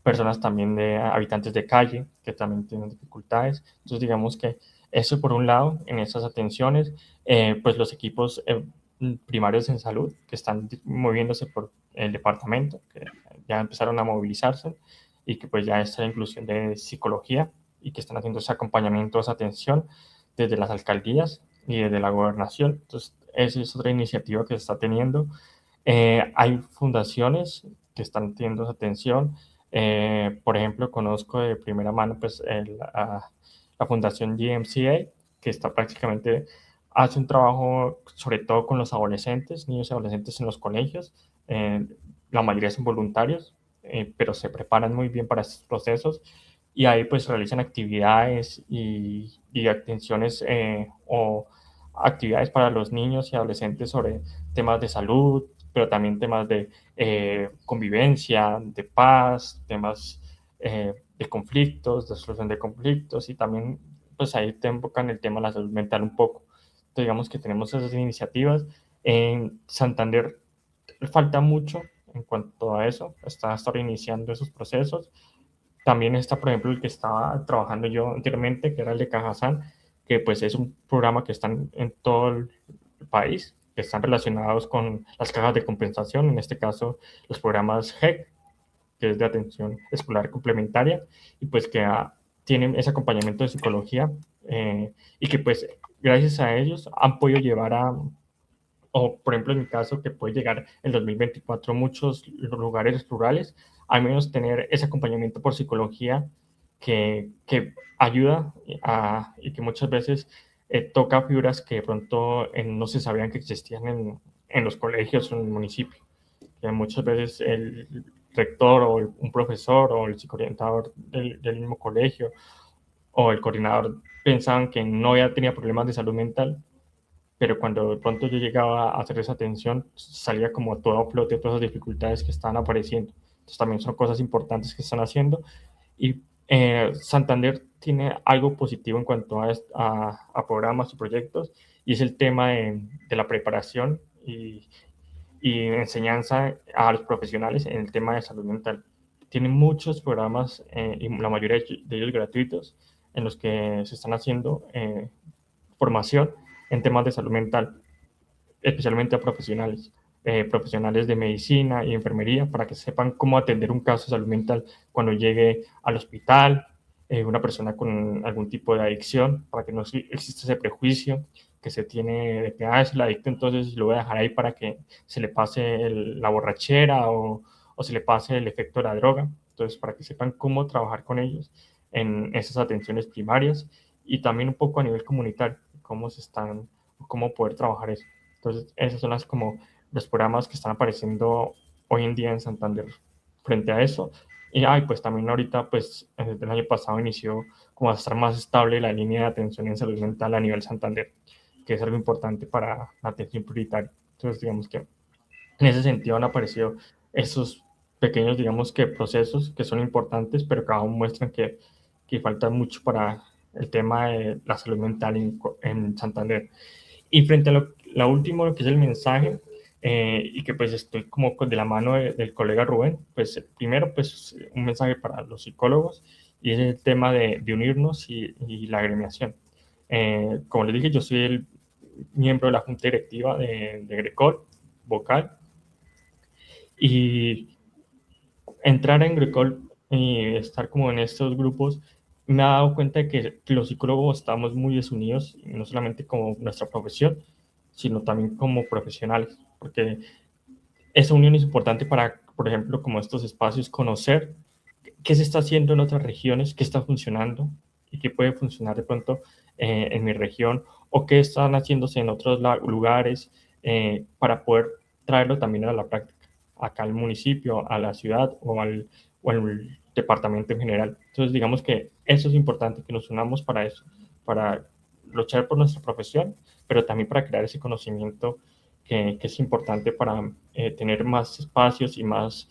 personas también de habitantes de calle que también tienen dificultades. Entonces digamos que eso por un lado, en esas atenciones, pues los equipos primarios en salud que están moviéndose por el departamento, que ya empezaron a movilizarse y que pues ya está la inclusión de psicología y que están haciendo ese acompañamiento, esa atención desde las alcaldías y desde la gobernación. Entonces, esa es otra iniciativa que se está teniendo. Hay fundaciones que están teniendo esa atención. Por ejemplo, conozco de primera mano pues, la Fundación GMCA, que está prácticamente, hace un trabajo sobre todo con los adolescentes, niños y adolescentes en los colegios. La mayoría son voluntarios, pero se preparan muy bien para estos procesos y ahí pues realizan actividades y atenciones o actividades para los niños y adolescentes sobre temas de salud, pero también temas de convivencia, de paz, temas de conflictos, de solución de conflictos y también pues ahí te enfocan el tema de la salud mental un poco. Entonces, digamos que tenemos esas iniciativas. En Santander falta mucho en cuanto a eso, está iniciando esos procesos. También está, por ejemplo, el que estaba trabajando yo anteriormente, que era el de Cajazán, que pues es un programa que está en todo el país, que están relacionados con las cajas de compensación, en este caso los programas HEC, que es de atención escolar complementaria, y pues que tienen ese acompañamiento de psicología y que pues gracias a ellos han podido llevar o por ejemplo en mi caso, que puede llegar en 2024 muchos lugares rurales, al menos tener ese acompañamiento por psicología que ayuda y que muchas veces toca fibras que de pronto no se sabían que existían en los colegios o en el municipio. Que muchas veces el rector o un profesor o el psicoorientador del mismo colegio o el coordinador pensaban que no ya tenía problemas de salud mental, pero cuando de pronto yo llegaba a hacer esa atención, salía como todo a flote, todas las dificultades que estaban apareciendo. Entonces también son cosas importantes que están haciendo. Y Santander tiene algo positivo en cuanto a programas y proyectos, y es el tema de la preparación y enseñanza a los profesionales en el tema de salud mental. Tienen muchos programas, y la mayoría de ellos gratuitos, en los que se están haciendo formación en temas de salud mental, especialmente a profesionales de medicina y enfermería, para que sepan cómo atender un caso de salud mental cuando llegue al hospital, una persona con algún tipo de adicción, para que no exista ese prejuicio que se tiene de que es el adicto, entonces lo voy a dejar ahí para que se le pase la borrachera o se le pase el efecto de la droga. Entonces, para que sepan cómo trabajar con ellos en esas atenciones primarias y también un poco a nivel comunitario, cómo poder trabajar eso. Entonces, esos son como los programas que están apareciendo hoy en día en Santander frente a eso. Y pues también ahorita, pues desde el año pasado inició como a estar más estable la línea de atención en salud mental a nivel Santander, que es algo importante para la atención prioritaria. Entonces, digamos que en ese sentido han aparecido esos pequeños, digamos que procesos que son importantes, pero que aún muestran que falta mucho para el tema de la salud mental en Santander. Y frente a lo último, lo que es el mensaje, y que pues estoy como de la mano del colega Rubén, pues primero pues un mensaje para los psicólogos y es el tema de unirnos y la agremiación. Como les dije, yo soy el miembro de la junta directiva de Grecol, vocal, y entrar en Grecol y estar como en estos grupos me ha dado cuenta de que los psicólogos estamos muy desunidos, no solamente como nuestra profesión, sino también como profesionales, porque esa unión es importante para, por ejemplo, como estos espacios, conocer qué se está haciendo en otras regiones, qué está funcionando y qué puede funcionar de pronto en mi región o qué están haciéndose en otros lugares para poder traerlo también a la práctica, acá al municipio, a la ciudad o al departamento en general. Entonces, digamos que eso es importante, que nos unamos para eso, para luchar por nuestra profesión, pero también para crear ese conocimiento que es importante para tener más espacios y más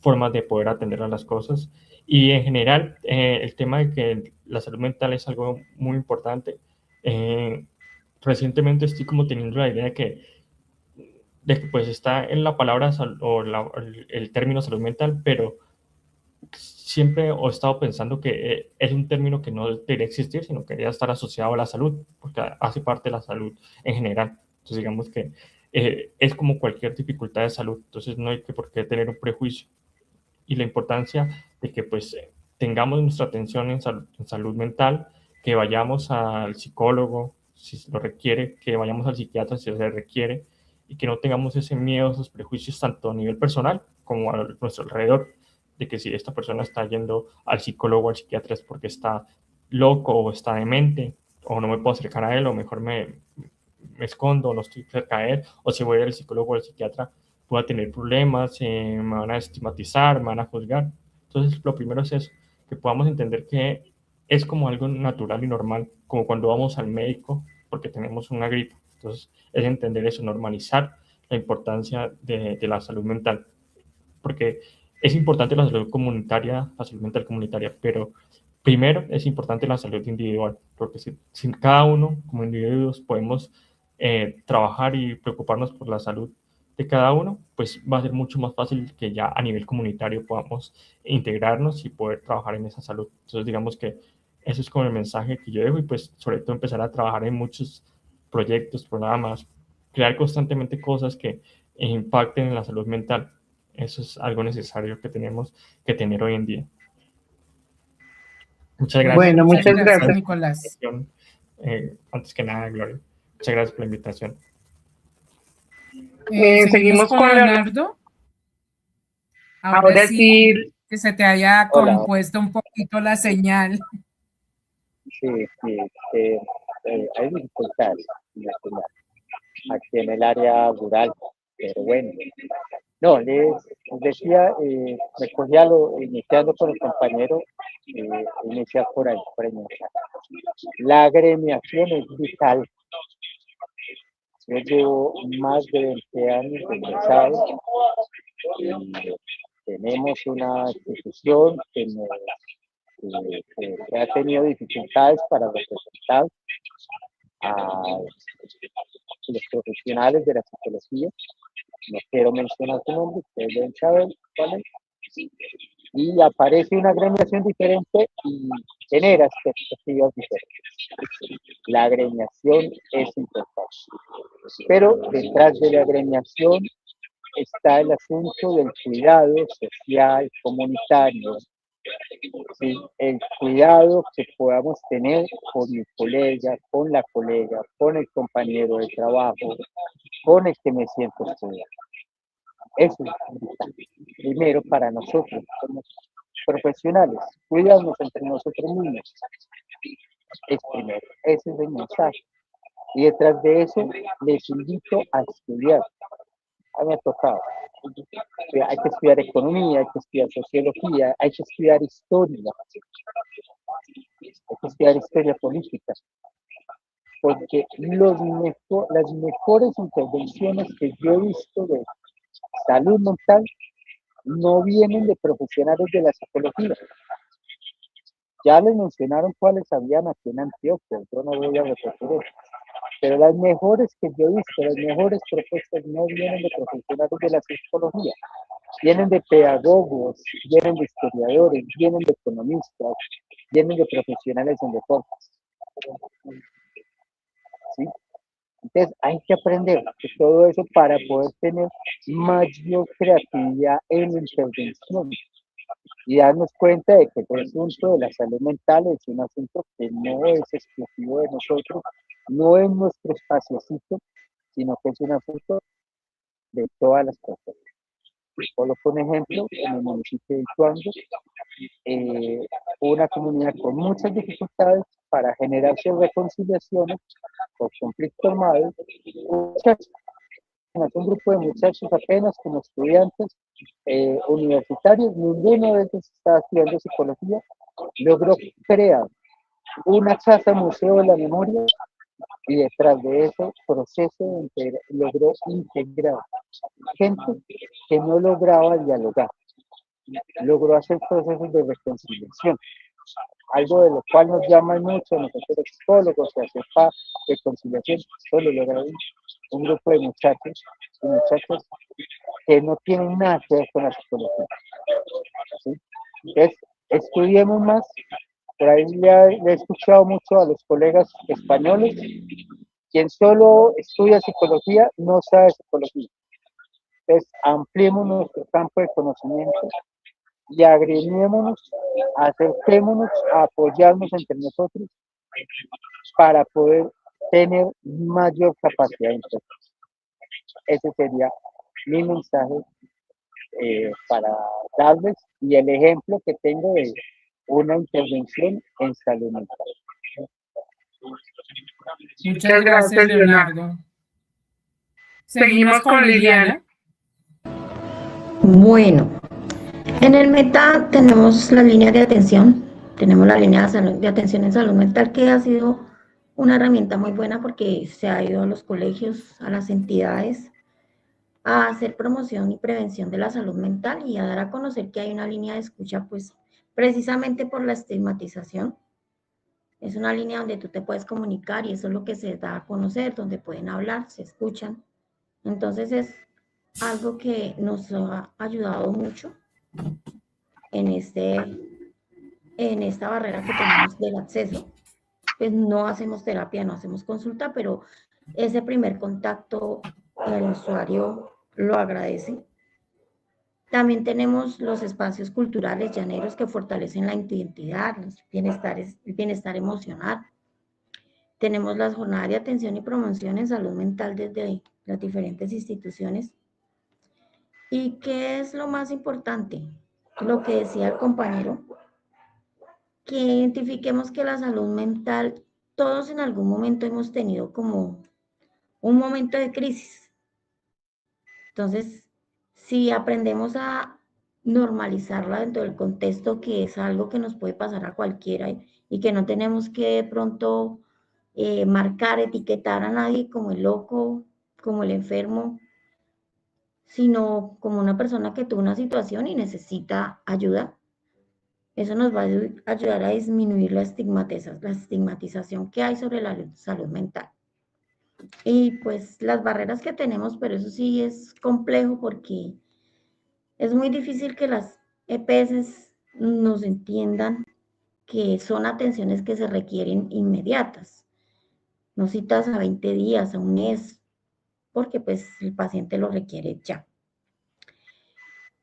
formas de poder atender a las cosas. Y en general, el tema de que la salud mental es algo muy importante. Recientemente estoy como teniendo la idea de que pues está en la palabra o el término salud mental, pero siempre he estado pensando que es un término que no debería existir, sino que debería estar asociado a la salud, porque hace parte de la salud en general. Entonces, digamos que es como cualquier dificultad de salud, entonces no hay que por qué tener un prejuicio. Y la importancia de que pues tengamos nuestra atención en salud mental, que vayamos al psicólogo si se lo requiere, que vayamos al psiquiatra si se requiere, y que no tengamos ese miedo, esos prejuicios tanto a nivel personal como a nuestro alrededor, de que si esta persona está yendo al psicólogo o al psiquiatra es porque está loco o está demente, o no me puedo acercar a él, o mejor me escondo, no estoy cerca de él, o si voy al psicólogo o al psiquiatra pueda tener problemas, me van a estigmatizar, me van a juzgar. Entonces, lo primero es eso, que podamos entender que es como algo natural y normal, como cuando vamos al médico porque tenemos una gripe. Entonces, es entender eso, normalizar la importancia de la salud mental, porque es importante la salud comunitaria, la salud mental comunitaria, pero primero es importante la salud individual, porque si cada uno como individuos podemos trabajar y preocuparnos por la salud de cada uno, pues va a ser mucho más fácil que ya a nivel comunitario podamos integrarnos y poder trabajar en esa salud. Entonces, digamos que eso es como el mensaje que yo dejo y pues sobre todo empezar a trabajar en muchos proyectos, programas, crear constantemente cosas que impacten en la salud mental. Eso es algo necesario que tenemos que tener hoy en día. Muchas gracias. Bueno, muchas gracias, Nicolás. Antes que nada, Gloria, muchas gracias por la invitación. Seguimos con Leonardo. Ahora sí, que se te haya compuesto un poquito la señal. Sí, hay dificultades aquí en el área rural, pero bueno. No, les decía, me cogía iniciando con el compañero, iniciar por ahí, por el mensaje. La agremiación es vital. Yo llevo más de 20 años de ingresado y tenemos una institución que ha tenido dificultades para representar a los profesionales de la psicología. No quiero mencionar su nombre, ustedes deben saber cuál es. Y aparece una agremiación diferente y genera expectativas diferentes. La agremiación es importante. Pero detrás de la agremiación está el asunto del cuidado social, comunitario. ¿Sí? El cuidado que podamos tener con mi colega, con la colega, con el compañero de trabajo, con el que me siento estudiando. Eso es importante. Primero, para nosotros, como profesionales, cuidarnos entre nosotros mismos. Es primero, ese es el mensaje. Y detrás de eso, les invito a estudiar. A mí me ha tocado. Hay que estudiar economía, hay que estudiar sociología, hay que estudiar historia. Hay que estudiar historia política. Porque las mejores intervenciones que yo he visto de salud mental no vienen de profesionales de la psicología. Ya les mencionaron cuáles habían aquí en Antioquia, yo no voy a repetir eso. Pero las mejores que yo he visto, las mejores propuestas no vienen de profesionales de la psicología. Vienen de pedagogos, vienen de historiadores, vienen de economistas, vienen de profesionales en deportes. ¿Sí? Entonces hay que aprender de todo eso para poder tener mayor creatividad en la intervención y darnos cuenta de que el asunto de la salud mental es un asunto que no es exclusivo de nosotros, no es nuestro espaciocito, sino que es un asunto de todas las personas. Coloco un ejemplo, en el municipio de Ituango, una comunidad con muchas dificultades para generar sus reconciliaciones por conflicto armado. Un grupo de muchachos apenas como estudiantes universitarios, ninguno de ellos estaba estudiando psicología, logró crear una casa museo de la memoria y detrás de ese proceso logró integrar gente que no lograba dialogar, logró hacer procesos de reconciliación, algo de lo cual nos llama mucho a nosotros psicólogos, y hacer paz, reconciliación, solo logra un grupo de muchachos y muchachas que no tienen nada que ver con la psicología. ¿Sí? Entonces, estudiemos más. Por ahí le he escuchado mucho a los colegas españoles, quien solo estudia psicología no sabe psicología. Entonces, ampliemos nuestro campo de conocimiento y agremiémonos, acerquémonos a apoyarnos entre nosotros para poder tener mayor capacidad de interpretación. Ese sería mi mensaje para darles y el ejemplo que tengo de una intervención en salud mental. Muchas gracias, Leonardo. Seguimos con Liliana. Bueno, en el META tenemos la línea de atención, tenemos la línea de atención en salud mental, que ha sido una herramienta muy buena porque se ha ido a los colegios, a las entidades, a hacer promoción y prevención de la salud mental y a dar a conocer que hay una línea de escucha, pues precisamente por la estigmatización. Es una línea donde tú te puedes comunicar y eso es lo que se da a conocer, donde pueden hablar, se escuchan. Entonces es algo que nos ha ayudado mucho en esta barrera que tenemos del acceso. Pues no hacemos terapia, no hacemos consulta, pero ese primer contacto el usuario lo agradece. También tenemos los espacios culturales llaneros que fortalecen la identidad, el bienestar emocional. Tenemos las jornadas de atención y promoción en salud mental desde las diferentes instituciones. ¿Y qué es lo más importante? Lo que decía el compañero, que identifiquemos que la salud mental, todos en algún momento hemos tenido como un momento de crisis. Entonces, si aprendemos a normalizarla dentro del contexto, que es algo que nos puede pasar a cualquiera y que no tenemos que de pronto marcar, etiquetar a nadie como el loco, como el enfermo, sino como una persona que tuvo una situación y necesita ayuda. Eso nos va a ayudar a disminuir la estigmatización que hay sobre la salud mental. Y pues las barreras que tenemos, pero eso sí es complejo porque es muy difícil que las EPS nos entiendan que son atenciones que se requieren inmediatas. No citas a 20 días, a un mes, porque pues el paciente lo requiere ya.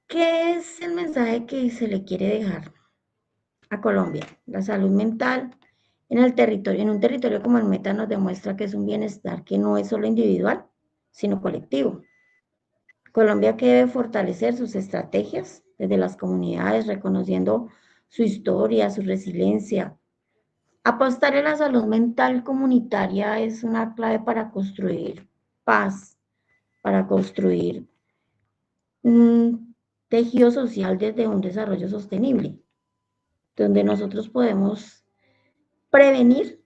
¿Qué es el mensaje que se le quiere dejar a Colombia? La salud mental en un territorio como el META nos demuestra que es un bienestar que no es solo individual, sino colectivo. Colombia que debe fortalecer sus estrategias desde las comunidades, reconociendo su historia, su resiliencia. Apostar en la salud mental comunitaria es una clave para construir paz, para construir un tejido social desde un desarrollo sostenible, donde nosotros podemos prevenir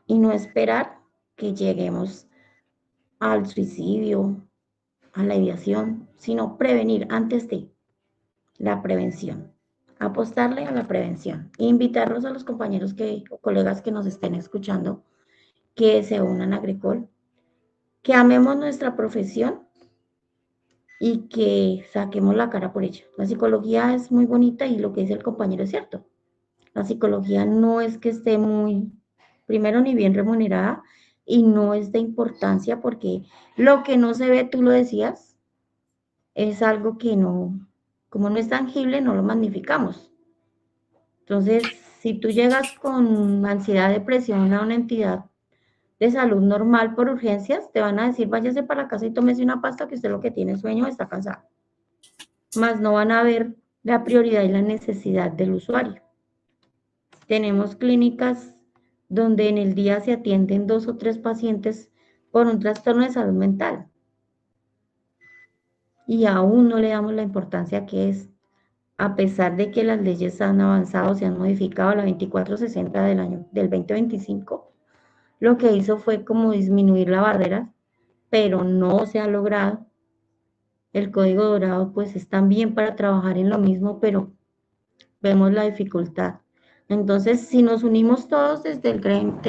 y no esperar que lleguemos al suicidio, a la ideación, sino prevenir antes de la prevención. Apostarle a la prevención e invitarlos a los compañeros o colegas que nos estén escuchando que se unan a Agrecol, que amemos nuestra profesión y que saquemos la cara por ella. La psicología es muy bonita y lo que dice el compañero es cierto. La psicología no es que esté primero ni bien remunerada y no es de importancia porque lo que no se ve, tú lo decías, es algo que no, como no es tangible, no lo magnificamos. Entonces, si tú llegas con ansiedad, depresión a una entidad de salud normal por urgencias, te van a decir, váyase para la casa y tómese una pasta que usted lo que tiene es sueño o está cansado. mas no van a ver la prioridad y la necesidad del usuario. Tenemos clínicas donde en el día se atienden 2 o 3 pacientes por un trastorno de salud mental y aún no le damos la importancia que es, a pesar de que las leyes han avanzado, se han modificado. La 2460 del 2025, lo que hizo fue como disminuir la barrera, pero no se ha logrado. El código dorado pues es también para trabajar en lo mismo, pero vemos la dificultad. Entonces, si nos unimos todos desde el gremio,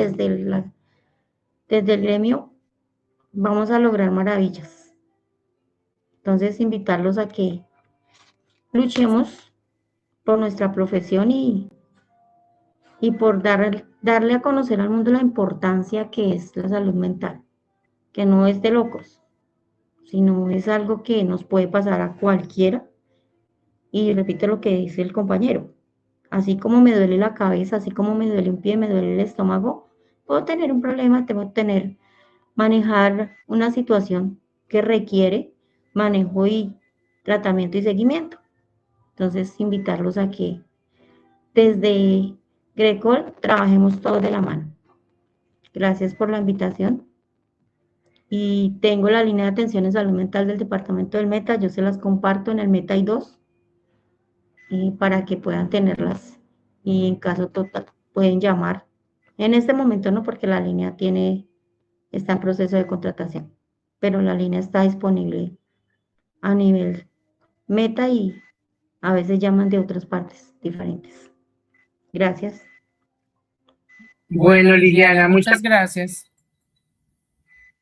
vamos a lograr maravillas. Entonces, invitarlos a que luchemos por nuestra profesión y por darle a conocer al mundo la importancia que es la salud mental, que no es de locos, sino es algo que nos puede pasar a cualquiera. Y repito lo que dice el compañero, así como me duele la cabeza, así como me duele un pie, me duele el estómago, puedo tener un problema, manejar una situación que requiere manejo y tratamiento y seguimiento. Entonces, invitarlos a que desde Grecol trabajemos todos de la mano. Gracias por la invitación. Y tengo la línea de atención en salud mental del departamento del Meta, yo se las comparto. En el Meta hay 2, para que puedan tenerlas, y en caso total pueden llamar. En este momento no, porque la línea está en proceso de contratación, pero la línea está disponible a nivel Meta y a veces llaman de otras partes diferentes. Gracias. Bueno, Liliana, muchas gracias.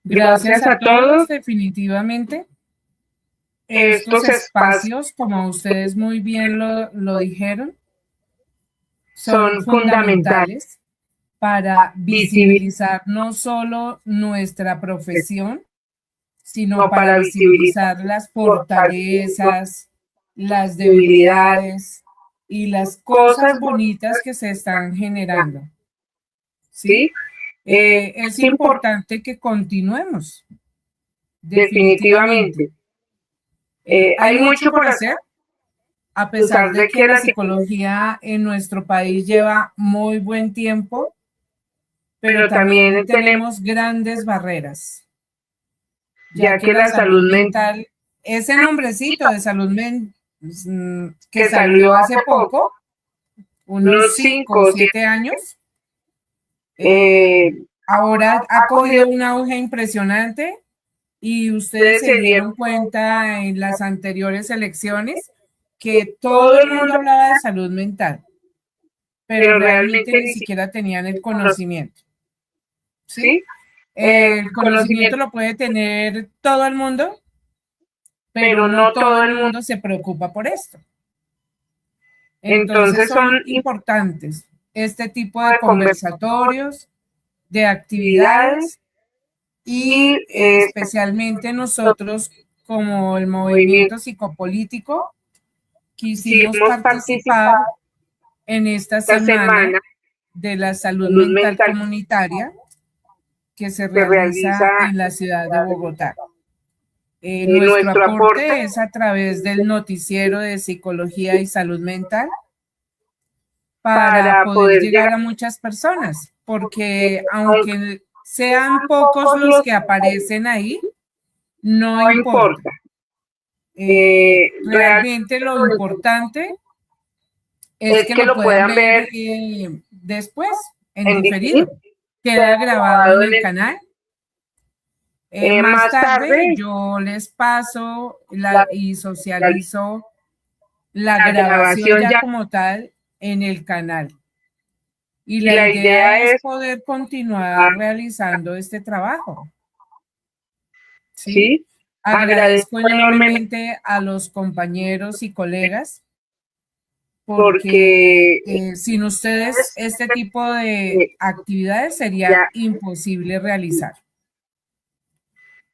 Gracias a todos, definitivamente. Estos espacios, como ustedes muy bien lo dijeron, son fundamentales para visibilizar no solo nuestra profesión, sino para visibilizar las fortalezas, las debilidades y las cosas bonitas que se están generando. ¿Sí? Es importante que continuemos, definitivamente. Hay mucho por hacer, a pesar de que la psicología en nuestro país lleva muy buen tiempo, pero también tenemos grandes barreras, ya que la salud mental, ese nombrecito de salud mental que salió hace poco, unos 5 o 7 años, ahora ha cogido un auge impresionante. Y ustedes se dieron cuenta en las anteriores elecciones que todo el mundo hablaba de salud mental, pero realmente ni siquiera tenían el conocimiento. ¿Sí? El conocimiento lo puede tener todo el mundo, pero no todo el mundo se preocupa por esto. Entonces son importantes este tipo de conversatorios, de actividades. Y especialmente nosotros, como el movimiento psicopolítico, quisimos participar en esta semana de la salud mental comunitaria que se realiza en la ciudad de Bogotá. Nuestro aporte es a través del noticiero de psicología y salud mental para poder llegar a muchas personas, porque aunque sean pocos los que aparecen ahí, no importa. Realmente lo importante es que lo puedan ver después, en diferido. Queda grabado en el canal. Más tarde yo les paso y socializo la grabación ya como tal en el canal. Y la idea es poder continuar realizando este trabajo. ¿Sí? Agradezco enormemente a los compañeros y colegas, porque sin ustedes este tipo de actividades sería imposible realizar.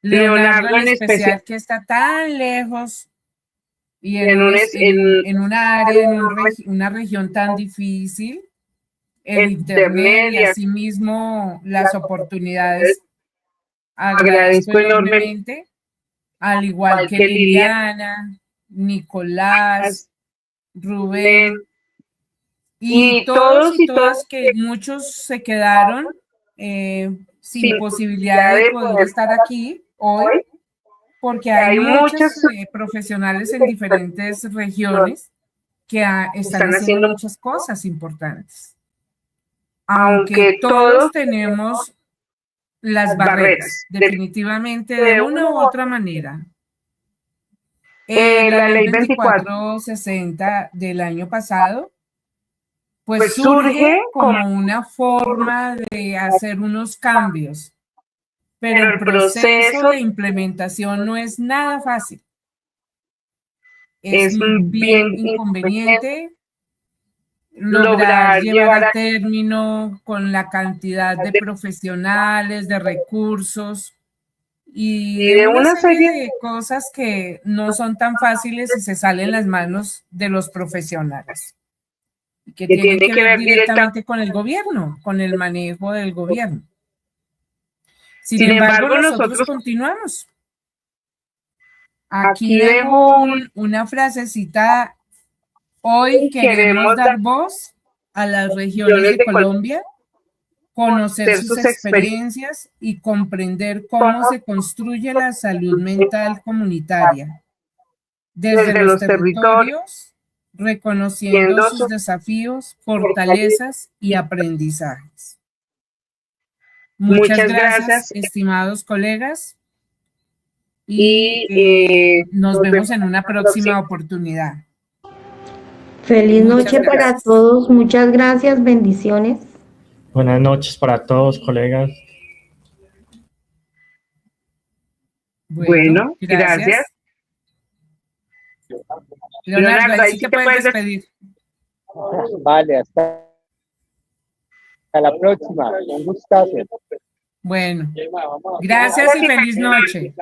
Leonardo en especial, que está tan lejos y en un área, en una región tan difícil, el internet y asimismo las oportunidades. Agradezco enormemente, al igual que Liliana, Nicolás, Rubén, y todos y todas que muchos se quedaron sin posibilidad de poder estar aquí hoy, porque hay muchos profesionales en diferentes regiones que están haciendo muchas cosas importantes. Aunque todos tenemos las barreras, definitivamente, de una u otra manera. La ley 2460 del año pasado, pues surge como una forma de hacer unos cambios, pero el proceso de implementación no es nada fácil. Es bien inconveniente lograr llevar a término con la cantidad de profesionales, de recursos y de una serie de cosas que no son tan fáciles y se salen las manos de los profesionales, que tienen que ver directamente con el gobierno, con el manejo del gobierno. Sin embargo, nosotros continuamos. Aquí dejo una frasecita. Hoy queremos dar voz a las regiones de Colombia, conocer sus experiencias y comprender cómo se construye la salud mental comunitaria desde los territorios, reconociendo sus desafíos, fortalezas y aprendizajes. Muchas gracias, estimados colegas, y nos vemos en una próxima oportunidad. Feliz noche para todos, muchas gracias, bendiciones. Buenas noches para todos, colegas. Bueno, gracias. Leonardo, ahí sí te puedes despedir. Vale, hasta la próxima. Un gustazo. Bueno, gracias y feliz noche.